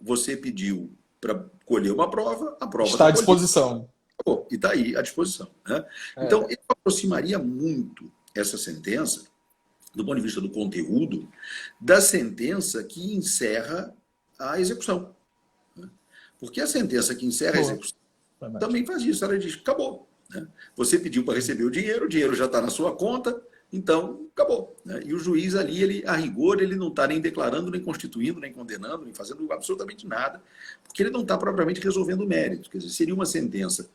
Você pediu para colher uma prova, a prova está à disposição. Acabou, e está aí à disposição, né? Então, eu aproximaria muito essa sentença, do ponto de vista do conteúdo, da sentença que encerra a execução. Porque a sentença que encerra a execução também faz isso. Ela diz, acabou, né? Você pediu para receber o dinheiro já está na sua conta, então acabou, né? E o juiz ali, a rigor, ele não está nem declarando, nem constituindo, nem condenando, nem fazendo absolutamente nada, porque ele não está propriamente resolvendo o mérito. Quer dizer, seria uma sentença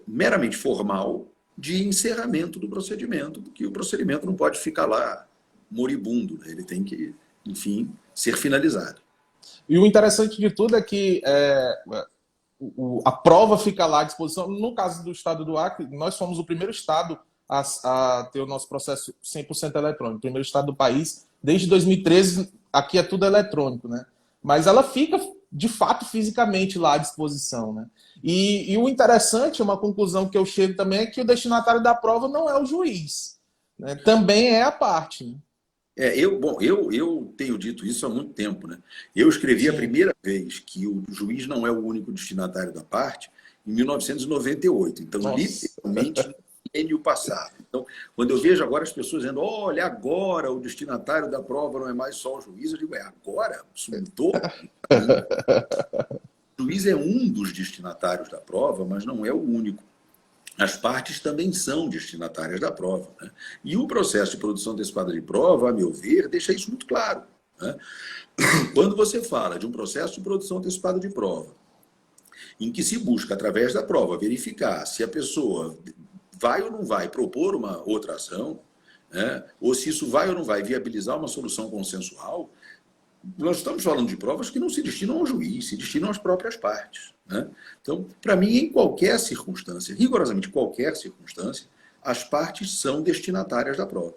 meramente formal de encerramento do procedimento, porque o procedimento não pode ficar lá moribundo, né? Ele tem que, enfim, ser finalizado. E o interessante de tudo é que a prova fica lá à disposição. No caso do estado do Acre, nós fomos o primeiro estado a ter o nosso processo 100% eletrônico, o primeiro estado do país. Desde 2013, aqui é tudo eletrônico, né? Mas ela fica, de fato, fisicamente lá à disposição, né? E o interessante, uma conclusão que eu chego também, é que o destinatário da prova não é o juiz, né? Também é a parte, né? Eu tenho dito isso há muito tempo, né? Eu escrevi a Sim. primeira vez que o juiz não é o único destinatário da parte em 1998. Então, Nossa. literalmente, no milênio passado. Então, quando eu vejo agora as pessoas dizendo, olha, agora o destinatário da prova não é mais só o juiz, eu digo, agora? Isso mudou? Ainda. O juiz é um dos destinatários da prova, mas não é o único. As partes também são destinatárias da prova, né? E o processo de produção antecipada de prova, a meu ver, deixa isso muito claro, né? Quando você fala de um processo de produção antecipada de prova, em que se busca, através da prova, verificar se a pessoa vai ou não vai propor uma outra ação, né? Ou se isso vai ou não vai viabilizar uma solução consensual, nós estamos falando de provas que não se destinam ao juiz, se destinam às próprias partes, né? Então, para mim, em qualquer circunstância, rigorosamente qualquer circunstância, as partes são destinatárias da prova.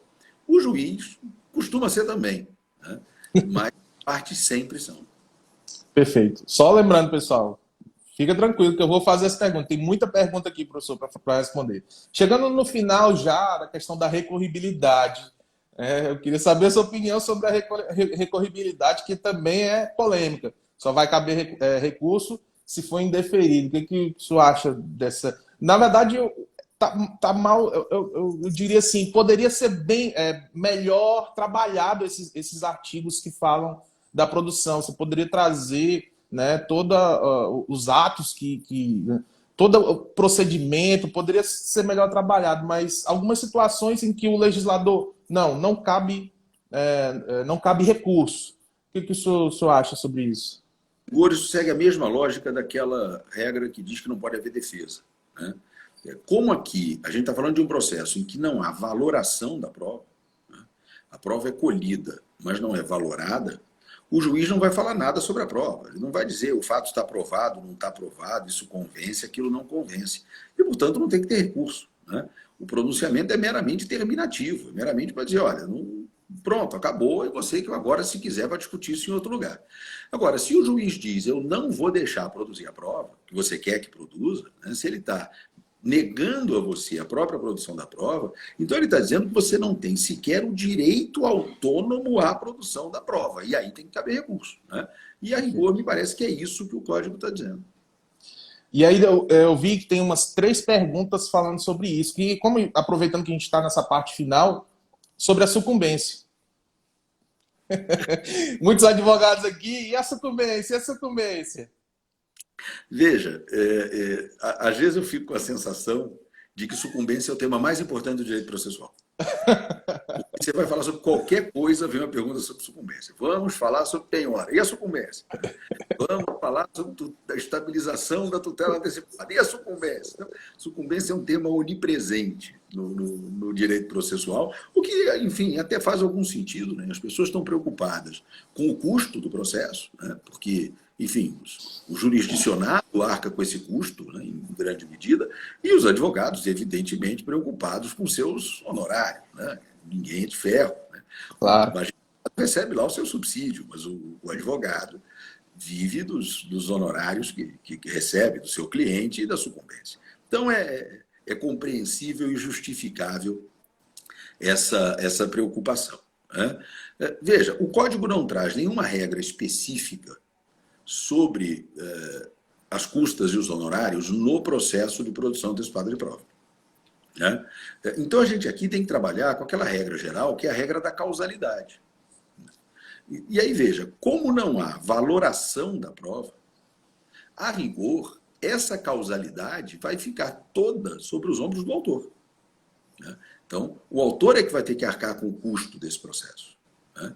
O juiz costuma ser também, né? Mas as partes sempre são. Perfeito. Só lembrando, pessoal, fica tranquilo que eu vou fazer essa pergunta. Tem muita pergunta aqui, professor, para responder. Chegando no final já da questão da recorribilidade, eu queria saber a sua opinião sobre a recorribilidade, que também é polêmica. Só vai caber recurso se for indeferido. O que o senhor acha dessa? Na verdade, tá mal. Eu diria assim, poderia ser bem melhor trabalhado esses artigos que falam da produção. Você poderia trazer, né, todos os atos né, todo o procedimento poderia ser melhor trabalhado, mas algumas situações em que o legislador não cabe não cabe recurso. O que o senhor acha sobre isso? O isso segue a mesma lógica daquela regra que diz que não pode haver defesa, né? Como aqui a gente está falando de um processo em que não há valoração da prova, né? A prova é colhida, mas não é valorada, o juiz não vai falar nada sobre a prova. Ele não vai dizer o fato está aprovado, não está aprovado, isso convence, aquilo não convence. E, portanto, não tem que ter recurso, né? O pronunciamento é meramente terminativo, é meramente para dizer, olha, não, pronto, acabou, e você que agora, se quiser, vai discutir isso em outro lugar. Agora, se o juiz diz, eu não vou deixar produzir a prova, que você quer que produza, né? Se ele está negando a você a própria produção da prova, então ele está dizendo que você não tem sequer o direito autônomo à produção da prova. E aí tem que caber recurso, né? E a rigor me parece que é isso que o código está dizendo. E aí eu vi que tem umas 3 perguntas falando sobre isso, que como aproveitando que a gente está nessa parte final, sobre a sucumbência. Muitos advogados aqui, e a sucumbência, e a sucumbência? Veja, às vezes eu fico com a sensação de que sucumbência é o tema mais importante do direito processual. Você vai falar sobre qualquer coisa, vem uma pergunta sobre sucumbência. Vamos falar sobre penhora. E a sucumbência? Vamos falar sobre a estabilização da tutela antecipada. E a sucumbência? Então, sucumbência é um tema onipresente no direito processual, o que, enfim, até faz algum sentido, né? As pessoas estão preocupadas com o custo do processo, né? Porque, enfim, o jurisdicionado arca com esse custo, né, em grande medida, e os advogados, evidentemente, preocupados com seus honorários, né? Ninguém é de ferro, né? O Claro. magistrado recebe lá o seu subsídio, mas o advogado vive dos honorários que recebe do seu cliente e da sucumbência. Então, é compreensível e justificável essa preocupação, né? Veja, o Código não traz nenhuma regra específica sobre as custas e os honorários no processo de produção antecipada de prova, né? Então, a gente aqui tem que trabalhar com aquela regra geral, que é a regra da causalidade. E aí, veja, como não há valoração da prova, a rigor, essa causalidade vai ficar toda sobre os ombros do autor, né? Então, o autor é que vai ter que arcar com o custo desse processo, né?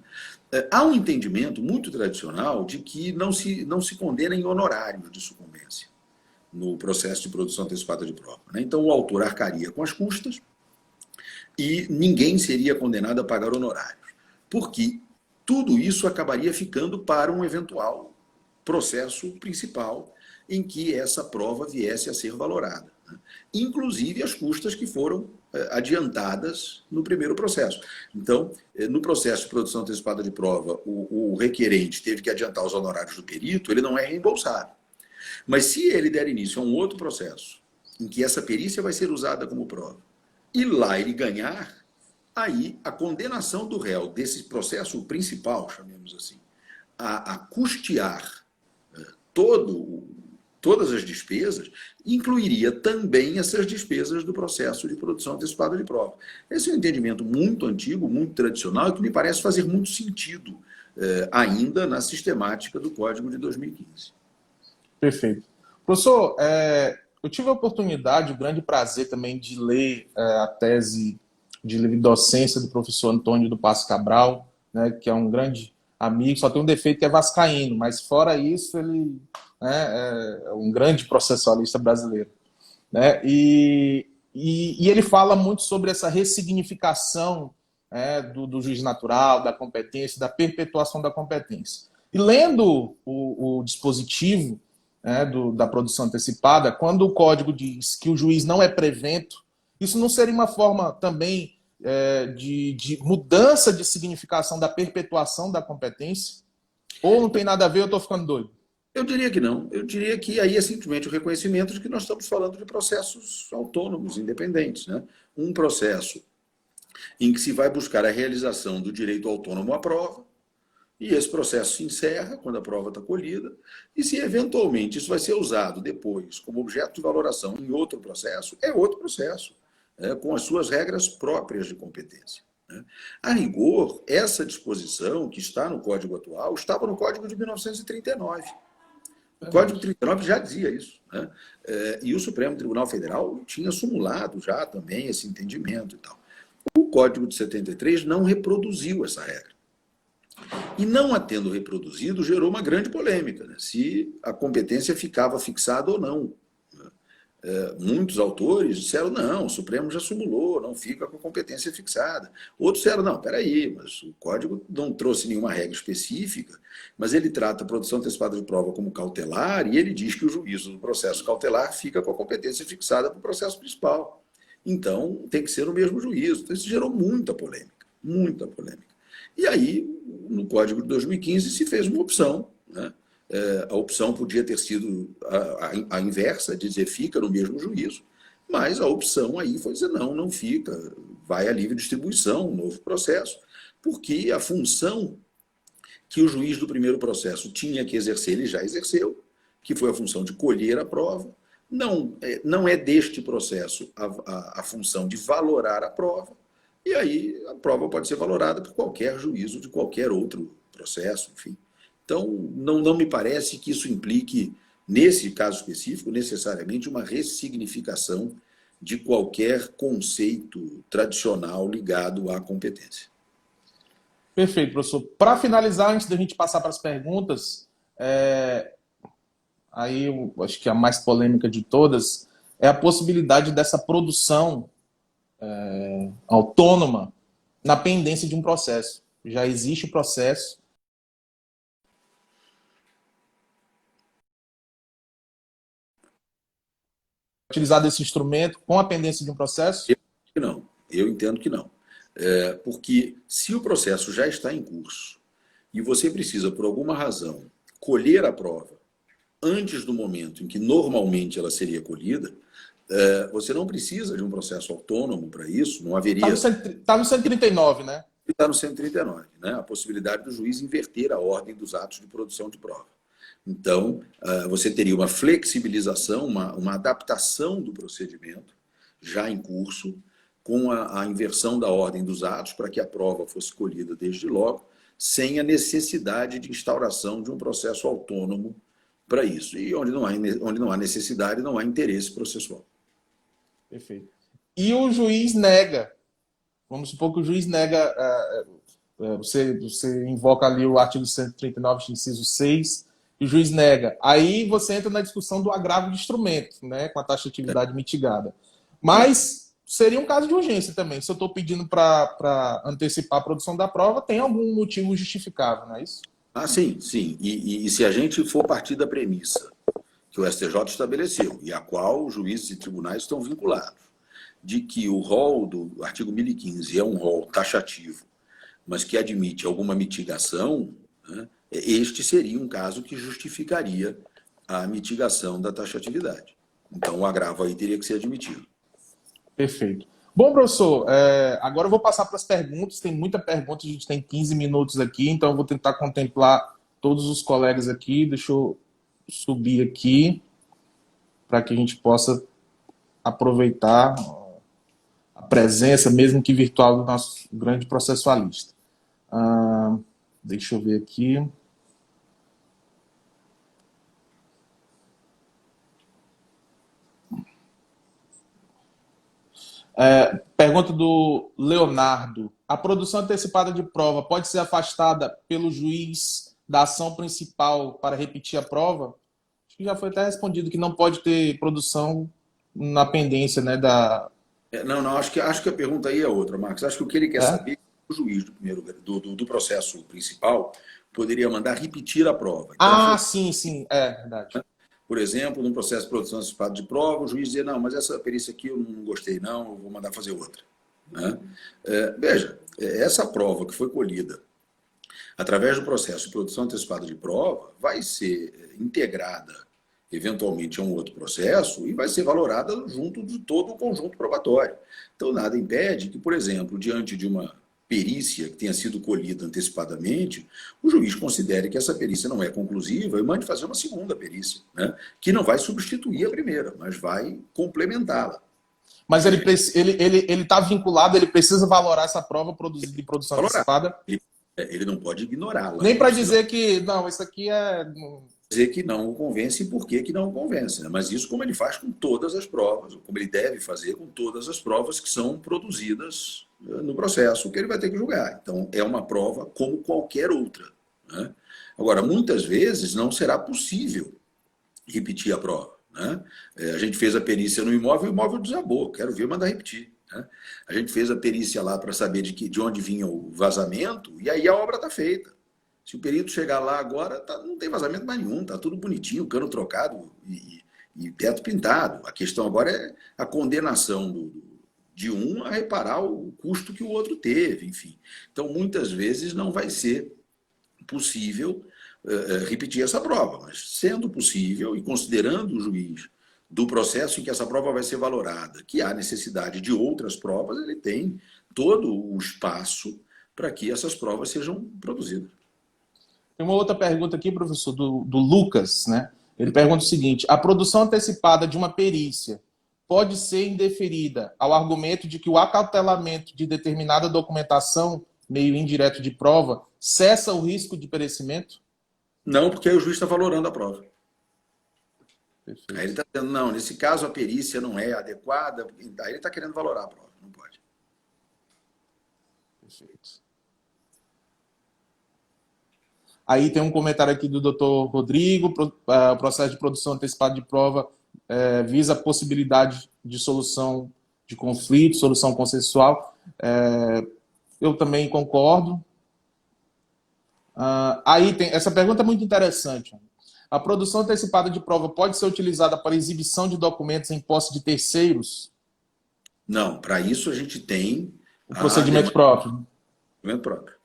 Há um entendimento muito tradicional de que não se condena em honorários de sucumbência no processo de produção antecipada de prova, né? Então, o autor arcaria com as custas e ninguém seria condenado a pagar honorários, porque tudo isso acabaria ficando para um eventual processo principal em que essa prova viesse a ser valorada, né? Inclusive as custas que foram adiantadas no primeiro processo. Então, no processo de produção antecipada de prova, o requerente teve que adiantar os honorários do perito, ele não é reembolsado. Mas se ele der início a um outro processo, em que essa perícia vai ser usada como prova, e lá ele ganhar, aí a condenação do réu desse processo principal, chamemos assim, a custear todas as despesas, incluiria também essas despesas do processo de produção antecipada de prova. Esse é um entendimento muito antigo, muito tradicional, e que me parece fazer muito sentido ainda na sistemática do Código de 2015. Perfeito. Professor, eu tive a oportunidade, o grande prazer também de ler a tese de livre docência do professor Antônio do Passo Cabral, né, que é um grande amigo, só tem um defeito que é vascaíno, mas fora isso ele, né, é um grande processualista brasileiro. Né? E ele fala muito sobre essa ressignificação do juiz natural, da competência, da perpetuação da competência. E lendo o dispositivo da produção antecipada, quando o código diz que o juiz não é prevento, isso não seria uma forma também de mudança de significação da perpetuação da competência? Ou não tem nada a ver, eu estou ficando doido? Eu diria que não. Eu diria que aí é simplesmente o reconhecimento de que nós estamos falando de processos autônomos, independentes. Né? Um processo em que se vai buscar a realização do direito autônomo à prova, e esse processo se encerra quando a prova está colhida, e se eventualmente isso vai ser usado depois como objeto de valoração em outro processo, é outro processo, com as suas regras próprias de competência. Né? A rigor, essa disposição que está no Código atual estava no Código de 1939. O Código 39 já dizia isso. Né? E o Supremo Tribunal Federal tinha sumulado já também esse entendimento e tal. O Código de 73 não reproduziu essa regra. E não a tendo reproduzido, gerou uma grande polêmica, né? Se a competência ficava fixada ou não. Muitos autores disseram, não, o Supremo já sumulou, não fica com a competência fixada. Outros disseram, não, peraí, mas o Código não trouxe nenhuma regra específica, mas ele trata a produção antecipada de prova como cautelar e ele diz que o juízo do processo cautelar fica com a competência fixada para o processo principal. Então, tem que ser o mesmo juízo. Então, isso gerou muita polêmica, muita polêmica. E aí, no Código de 2015, se fez uma opção, né? A opção podia ter sido a inversa, dizer fica no mesmo juízo, mas a opção aí foi dizer não fica, vai à livre distribuição, um novo processo, porque a função que o juiz do primeiro processo tinha que exercer, ele já exerceu, que foi a função de colher a prova. Não é deste processo a função de valorar a prova, e aí a prova pode ser valorada por qualquer juízo de qualquer outro processo, enfim. Então, não me parece que isso implique, nesse caso específico, necessariamente uma ressignificação de qualquer conceito tradicional ligado à competência. Perfeito, professor. Para finalizar, antes da gente passar para as perguntas, aí eu acho que a mais polêmica de todas é a possibilidade dessa produção autônoma na pendência de um processo. Já existe o processo. Utilizado esse instrumento com a pendência de um processo? Eu entendo que não. Porque se o processo já está em curso e você precisa, por alguma razão, colher a prova antes do momento em que normalmente ela seria colhida, você não precisa de um processo autônomo para isso, não haveria... Está no 139, né? Está no 139, né? A possibilidade do juiz inverter a ordem dos atos de produção de prova. Então, você teria uma flexibilização, uma adaptação do procedimento já em curso, com a inversão da ordem dos atos para que a prova fosse colhida desde logo, sem a necessidade de instauração de um processo autônomo para isso. E onde não há necessidade, não há interesse processual. Perfeito. E o juiz nega. Vamos supor que o juiz nega... Você invoca ali o artigo 139, inciso 6, e o juiz nega. Aí você entra na discussão do agravo de instrumento, né, com a taxatividade mitigada. Mas seria um caso de urgência também. Se eu estou pedindo para antecipar a produção da prova, tem algum motivo justificável, não é isso? Sim, sim. E se a gente for partir da premissa que o STJ estabeleceu, e a qual os juízes e tribunais estão vinculados, de que o rol do artigo 1015 é um rol taxativo, mas que admite alguma mitigação, né, este seria um caso que justificaria a mitigação da taxatividade. Então, o agravo aí teria que ser admitido. Perfeito. Bom, professor, agora eu vou passar para as perguntas. Tem muita pergunta, a gente tem 15 minutos aqui, então eu vou tentar contemplar todos os colegas aqui. Deixa eu subir aqui para que a gente possa aproveitar a presença, mesmo que virtual, do nosso grande processualista. Deixa eu ver aqui. Pergunta do Leonardo. A produção antecipada de prova pode ser afastada pelo juiz da ação principal para repetir a prova? Acho que já foi até respondido que não pode ter produção na pendência, né, da... Não, acho que a pergunta aí é outra, Marcos. Acho que o que ele quer saber é que o juiz do processo principal poderia mandar repetir a prova. Então, sim, é verdade. por exemplo, num processo de produção antecipada de prova, o juiz dizer, não, mas essa perícia aqui eu não gostei não, eu vou mandar fazer outra. Né? Veja, essa prova que foi colhida através do processo de produção antecipada de prova vai ser integrada eventualmente a um outro processo e vai ser valorada junto de todo o conjunto probatório. Então, nada impede que, por exemplo, diante de uma perícia que tenha sido colhida antecipadamente, o juiz considere que essa perícia não é conclusiva e mande fazer uma segunda perícia, né? Que não vai substituir a primeira, mas vai complementá-la. Mas ele está vinculado, ele precisa valorar essa prova produzida de produção antecipada? Ele não pode ignorá-la. Nem para dizer que, não, isso aqui é... Dizer que não o convence e por que não o convence. Né? Mas isso como ele faz com todas as provas, ou como ele deve fazer com todas as provas que são produzidas no processo que ele vai ter que julgar. Então, é uma prova como qualquer outra. Né? Agora, muitas vezes não será possível repetir a prova. Né? A gente fez a perícia no imóvel e o imóvel desabou. Quero ver, mandar repetir. Né? A gente fez a perícia lá para saber de onde vinha o vazamento e aí a obra está feita. Se o perito chegar lá agora, não tem vazamento mais nenhum, está tudo bonitinho, cano trocado e teto pintado. A questão agora é a condenação de um a reparar o custo que o outro teve, enfim. Então, muitas vezes não vai ser possível repetir essa prova, mas sendo possível e considerando o juiz do processo em que essa prova vai ser valorada, que há necessidade de outras provas, ele tem todo o espaço para que essas provas sejam produzidas. Tem uma outra pergunta aqui, professor, do Lucas, né? Ele pergunta o seguinte: a produção antecipada de uma perícia pode ser indeferida ao argumento de que o acautelamento de determinada documentação, meio indireto de prova, cessa o risco de perecimento? Não, porque aí o juiz está valorando a prova. Perfeito. Aí ele está dizendo, não, nesse caso a perícia não é adequada, aí ele está querendo valorar a prova, não pode. Perfeito. Aí tem um comentário aqui do Dr. Rodrigo: o processo de produção antecipada de prova visa a possibilidade de solução de conflito, solução consensual. Eu também concordo. Aí tem essa pergunta, é muito interessante. A produção antecipada de prova pode ser utilizada para exibição de documentos em posse de terceiros? Não, para isso a gente tem o procedimento próprio. Procedimento próprio.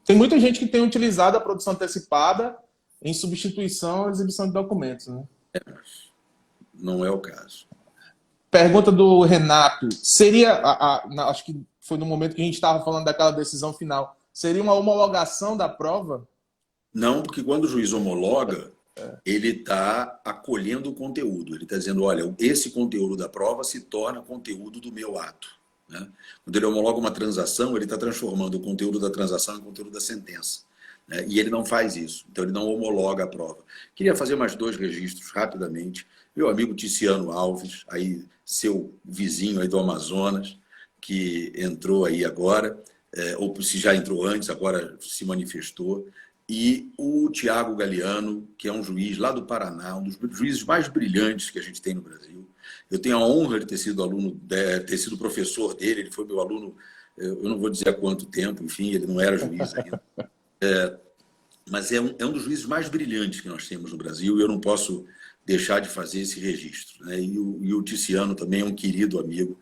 Tem muita gente que tem utilizado a produção antecipada em substituição à exibição de documentos, né? Não é o caso. Pergunta do Renato: seria, acho que foi no momento que a gente estava falando daquela decisão final, seria uma homologação da prova? Não, porque quando o juiz homologa, ele está acolhendo o conteúdo. Ele está dizendo, olha, esse conteúdo da prova se torna conteúdo do meu ato. Né? Quando ele homologa uma transação, ele está transformando o conteúdo da transação em conteúdo da sentença. Né? E ele não faz isso, então ele não homologa a prova. Queria fazer mais 2 registros rapidamente. Meu amigo Ticiano Alves, aí, seu vizinho aí do Amazonas, que entrou aí agora, ou se já entrou antes, agora se manifestou, e o Tiago Galeano, que é um juiz lá do Paraná, um dos juízes mais brilhantes que a gente tem no Brasil. Eu tenho a honra de ter sido aluno, ter sido professor dele, ele foi meu aluno, eu não vou dizer há quanto tempo, enfim, ele não era juiz ainda. Mas é um dos juízes mais brilhantes que nós temos no Brasil e eu não posso deixar de fazer esse registro. Né? E o Ticiano também é um querido amigo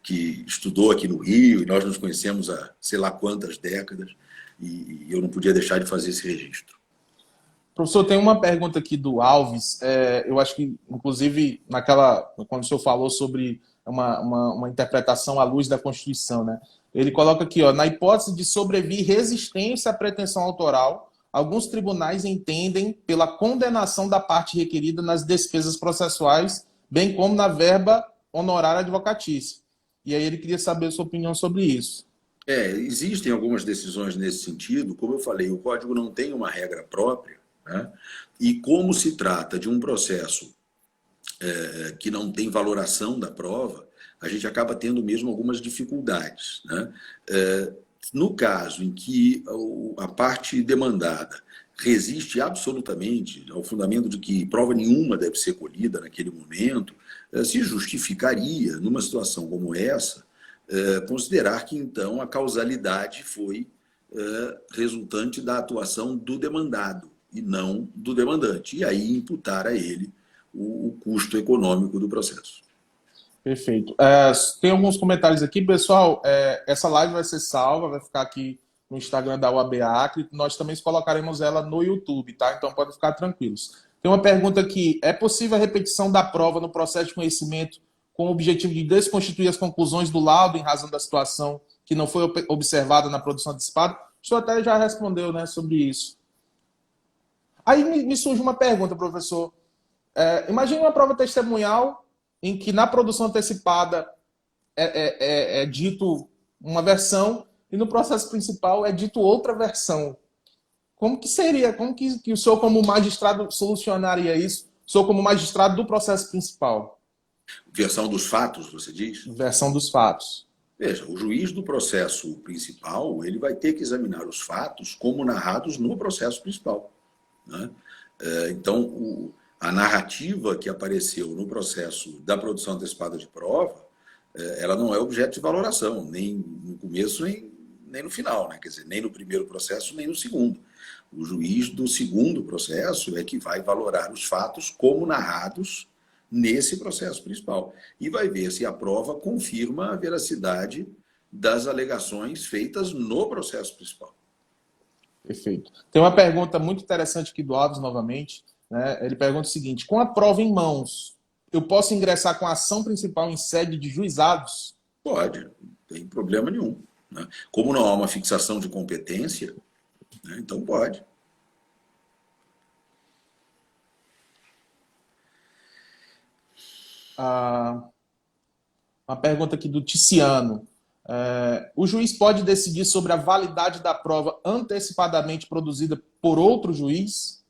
que estudou aqui no Rio e nós nos conhecemos há sei lá quantas décadas e eu não podia deixar de fazer esse registro. Professor, tem uma pergunta aqui do Alves. Eu acho que, inclusive, quando o senhor falou sobre uma interpretação à luz da Constituição, né? Ele coloca aqui, ó, na hipótese de sobrevir resistência à pretensão autoral, alguns tribunais entendem pela condenação da parte requerida nas despesas processuais, bem como na verba honorária advocatícia. E aí ele queria saber a sua opinião sobre isso. Existem algumas decisões nesse sentido. Como eu falei, o Código não tem uma regra própria, né? E como se trata de um processo que não tem valoração da prova, a gente acaba tendo mesmo algumas dificuldades, né? No caso em que a parte demandada resiste absolutamente ao fundamento de que prova nenhuma deve ser colhida naquele momento, se justificaria, numa situação como essa, considerar que, então, a causalidade foi resultante da atuação do demandado e não do demandante, e aí imputar a ele o custo econômico do processo. Perfeito. Tem alguns comentários aqui, pessoal. Essa live vai ser salva, vai ficar aqui no Instagram da UAB Acre. Nós também colocaremos ela no YouTube, tá? Então podem ficar tranquilos. Tem uma pergunta aqui: é possível a repetição da prova no processo de conhecimento com o objetivo de desconstituir as conclusões do laudo em razão da situação que não foi observada na produção antecipada? O senhor até já respondeu, né, sobre isso. Aí me surge uma pergunta, professor. Imagine uma prova testemunhal em que na produção antecipada é dito uma versão e no processo principal é dito outra versão. Como que seria? Como que o senhor, como magistrado, solucionaria isso? O senhor, como magistrado do processo principal? Versão dos fatos, você diz? Versão dos fatos. Veja, o juiz do processo principal, ele vai ter que examinar os fatos como narrados no processo principal, né? Então, a narrativa que apareceu no processo da produção antecipada de prova, ela não é objeto de valoração, nem no começo, nem no final, né? Quer dizer, nem no primeiro processo, nem no segundo. O juiz do segundo processo é que vai valorar os fatos como narrados nesse processo principal. E vai ver se a prova confirma a veracidade das alegações feitas no processo principal. Perfeito. Tem uma pergunta muito interessante aqui do Alves, novamente. Né? Ele pergunta o seguinte: com a prova em mãos, eu posso ingressar com a ação principal em sede de juizados? Pode, não tem problema nenhum, né? Como não há uma fixação de competência, né, então pode. Uma pergunta aqui do Ticiano. O juiz pode decidir sobre a validade da prova antecipadamente produzida por outro juiz?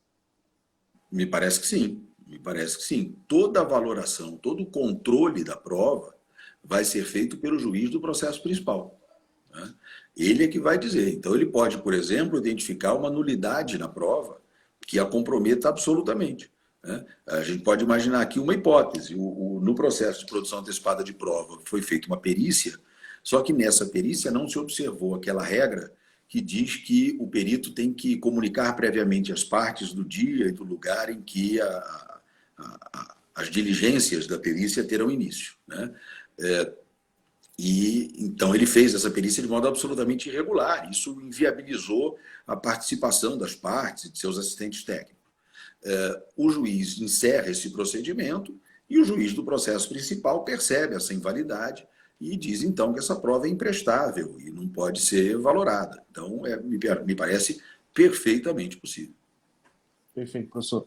Me parece que sim. Me parece que sim. Toda a valoração, todo o controle da prova vai ser feito pelo juiz do processo principal, né? Ele é que vai dizer. Então, ele pode, por exemplo, identificar uma nulidade na prova que a comprometa absolutamente, né? A gente pode imaginar aqui uma hipótese. No processo de produção antecipada de prova foi feita uma perícia, só que nessa perícia não se observou aquela regra que diz que o perito tem que comunicar previamente as partes do dia e do lugar em que as diligências da perícia terão início, né? E então ele fez essa perícia de modo absolutamente irregular. Isso inviabilizou a participação das partes e de seus assistentes técnicos. O juiz encerra esse procedimento e o juiz do processo principal percebe essa invalidade e diz, então, que essa prova é imprestável e não pode ser valorada. Então, me parece perfeitamente possível. Perfeito, professor.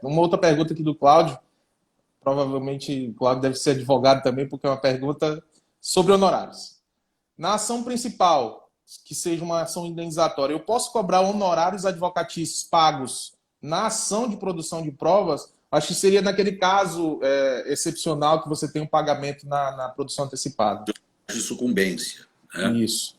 Uma outra pergunta aqui do Cláudio. Provavelmente o Cláudio deve ser advogado também, porque é uma pergunta sobre honorários. Na ação principal, que seja uma ação indenizatória, eu posso cobrar honorários advocatícios pagos na ação de produção de provas? Acho que seria naquele caso excepcional que você tem um pagamento na produção antecipada. De sucumbência, né? Isso.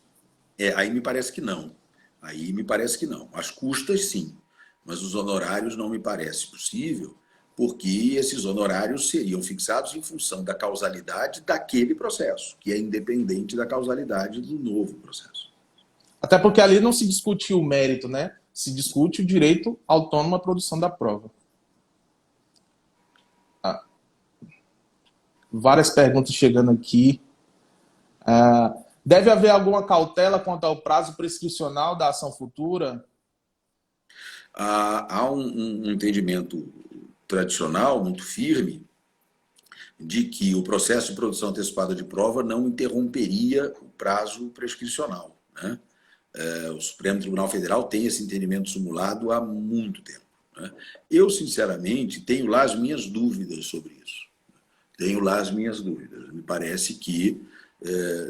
Aí me parece que não. Aí me parece que não. As custas, sim. Mas os honorários não me parece possível, porque esses honorários seriam fixados em função da causalidade daquele processo, que é independente da causalidade do novo processo. Até porque ali não se discute o mérito, né? Se discute o direito autônomo à produção da prova. Várias perguntas chegando aqui. Deve haver alguma cautela quanto ao prazo prescricional da ação futura? Há um entendimento tradicional, muito firme, de que o processo de produção antecipada de prova não interromperia o prazo prescricional, né? O Supremo Tribunal Federal tem esse entendimento simulado há muito tempo, né? Eu, sinceramente, tenho lá as minhas dúvidas sobre isso. Tenho lá as minhas dúvidas. Me parece que,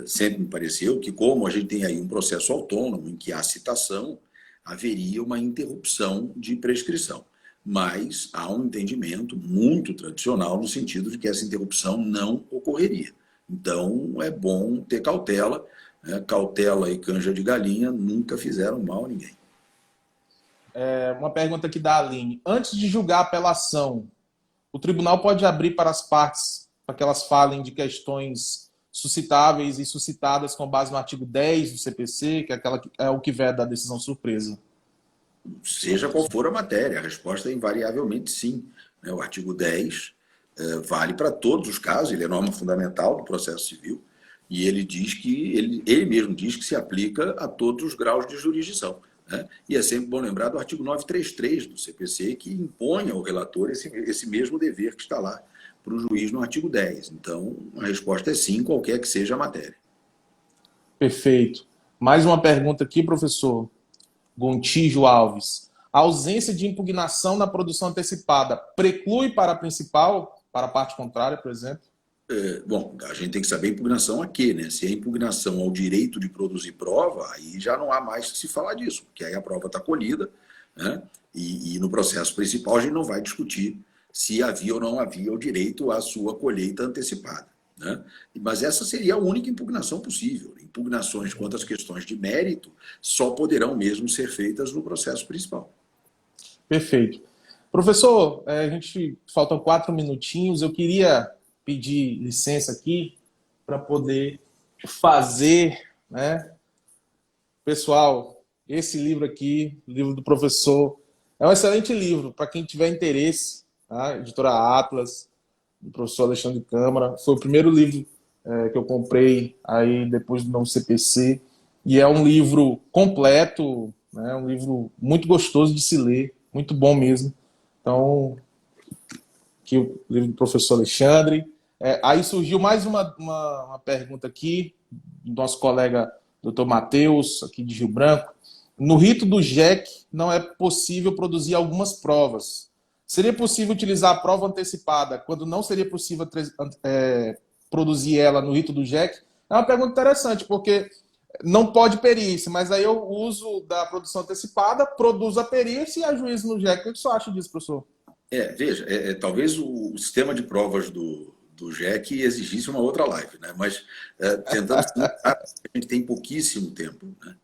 sempre me pareceu que, como a gente tem aí um processo autônomo em que há citação, haveria uma interrupção de prescrição. Mas há um entendimento muito tradicional no sentido de que essa interrupção não ocorreria. Então, é bom ter cautela, né? Cautela e canja de galinha nunca fizeram mal a ninguém. Uma pergunta aqui da Aline. Antes de julgar a apelação, o tribunal pode abrir para as partes para que elas falem de questões suscitáveis e suscitadas com base no artigo 10 do CPC, que é o que veda a decisão surpresa? Seja qual for a matéria, a resposta é invariavelmente sim. O artigo 10 vale para todos os casos, ele é norma fundamental do processo civil, e ele diz que, ele mesmo diz que se aplica a todos os graus de jurisdição, né? E é sempre bom lembrar do artigo 933 do CPC, que impõe ao relator esse mesmo dever que está lá para o juiz no artigo 10. Então, a resposta é sim, qualquer que seja a matéria. Perfeito. Mais uma pergunta aqui, professor Gontijo Alves. A ausência de impugnação na produção antecipada preclui para a principal, para a parte contrária, por exemplo? Bom, a gente tem que saber impugnação a quê, né? Se é impugnação ao direito de produzir prova, aí já não há mais que se falar disso, porque aí a prova está colhida, né? E no processo principal a gente não vai discutir se havia ou não havia o direito à sua colheita antecipada, né? Mas essa seria a única impugnação possível. Impugnações quanto às questões de mérito só poderão mesmo ser feitas no processo principal. Perfeito. Professor, faltam 4 minutinhos. Eu queria pedir licença aqui para poder fazer, né? Pessoal, esse livro aqui, o livro do professor, é um excelente livro para quem tiver interesse, tá? Editora Atlas, do professor Alexandre Câmara. Foi o primeiro livro que eu comprei aí depois do novo CPC, e é um livro completo, né? Um livro muito gostoso de se ler, muito bom mesmo. Então, aqui o livro do professor Alexandre. Aí surgiu mais uma pergunta aqui do nosso colega Dr. Matheus, aqui de Rio Branco. No rito do JEC, não é possível produzir algumas provas. Seria possível utilizar a prova antecipada quando não seria possível produzir ela no rito do JEC? É uma pergunta interessante, porque não pode perícia, mas aí eu uso da produção antecipada, produzo a perícia e ajuizo no JEC. O que você acha disso, professor? Veja, talvez o sistema de provas do JEC exigisse uma outra live, né? Mas tentando explicar, a gente tem pouquíssimo tempo, né?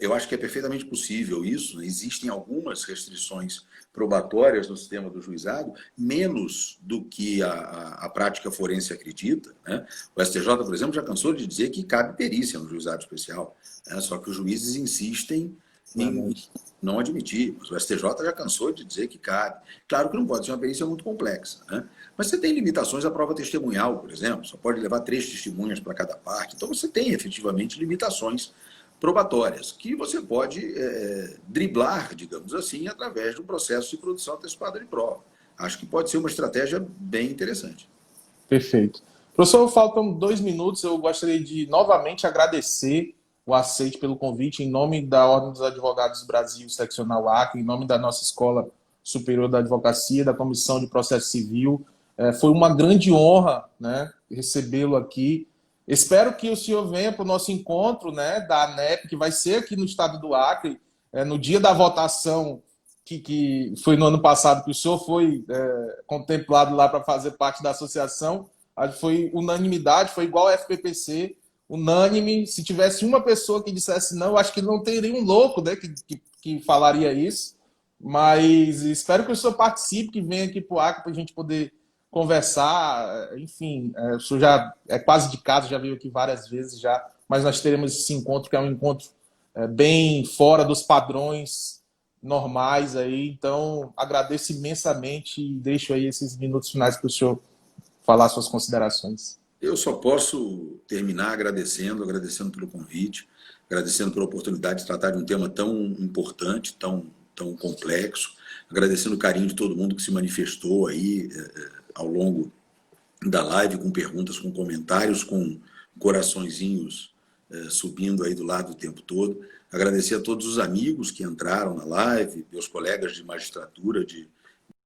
Eu acho que é perfeitamente possível isso, né? Existem algumas restrições probatórias no sistema do juizado, menos do que a prática forense acredita, né? O STJ, por exemplo, já cansou de dizer que cabe perícia no juizado especial, né? Só que os juízes insistem em não admitir. Mas o STJ já cansou de dizer que cabe. Claro que não pode ser uma perícia muito complexa, né? Mas você tem limitações à prova testemunhal, por exemplo. Só pode levar 3 testemunhas para cada parte. Então você tem efetivamente limitações probatórias que você pode driblar, digamos assim, através do processo de produção antecipada de prova. Acho que pode ser uma estratégia bem interessante. Perfeito. Professor, faltam 2 minutos. Eu gostaria de novamente agradecer o aceite pelo convite em nome da Ordem dos Advogados do Brasil, Seccional Acre, em nome da nossa Escola Superior da Advocacia, da Comissão de Processo Civil. Foi uma grande honra, né, recebê-lo aqui. Espero que o senhor venha para o nosso encontro, né, da ANEP, que vai ser aqui no estado do Acre, no dia da votação, que foi no ano passado, que o senhor foi contemplado lá para fazer parte da associação. Foi unanimidade, foi igual ao FPPC, unânime. Se tivesse uma pessoa que dissesse não, eu acho que não teria um louco, né, que falaria isso. Mas espero que o senhor participe, que venha aqui para o Acre para a gente poder conversar. Enfim, o senhor já é quase de casa, já veio aqui várias vezes já, mas nós teremos esse encontro, que é um encontro bem fora dos padrões normais aí. Então, agradeço imensamente e deixo aí esses minutos finais para o senhor falar suas considerações. Eu só posso terminar agradecendo pelo convite, agradecendo pela oportunidade de tratar de um tema tão importante, tão complexo, agradecendo o carinho de todo mundo que se manifestou aí ao longo da live, com perguntas, com comentários, com coraçõezinhos subindo aí do lado o tempo todo. Agradecer a todos os amigos que entraram na live, meus colegas de magistratura, de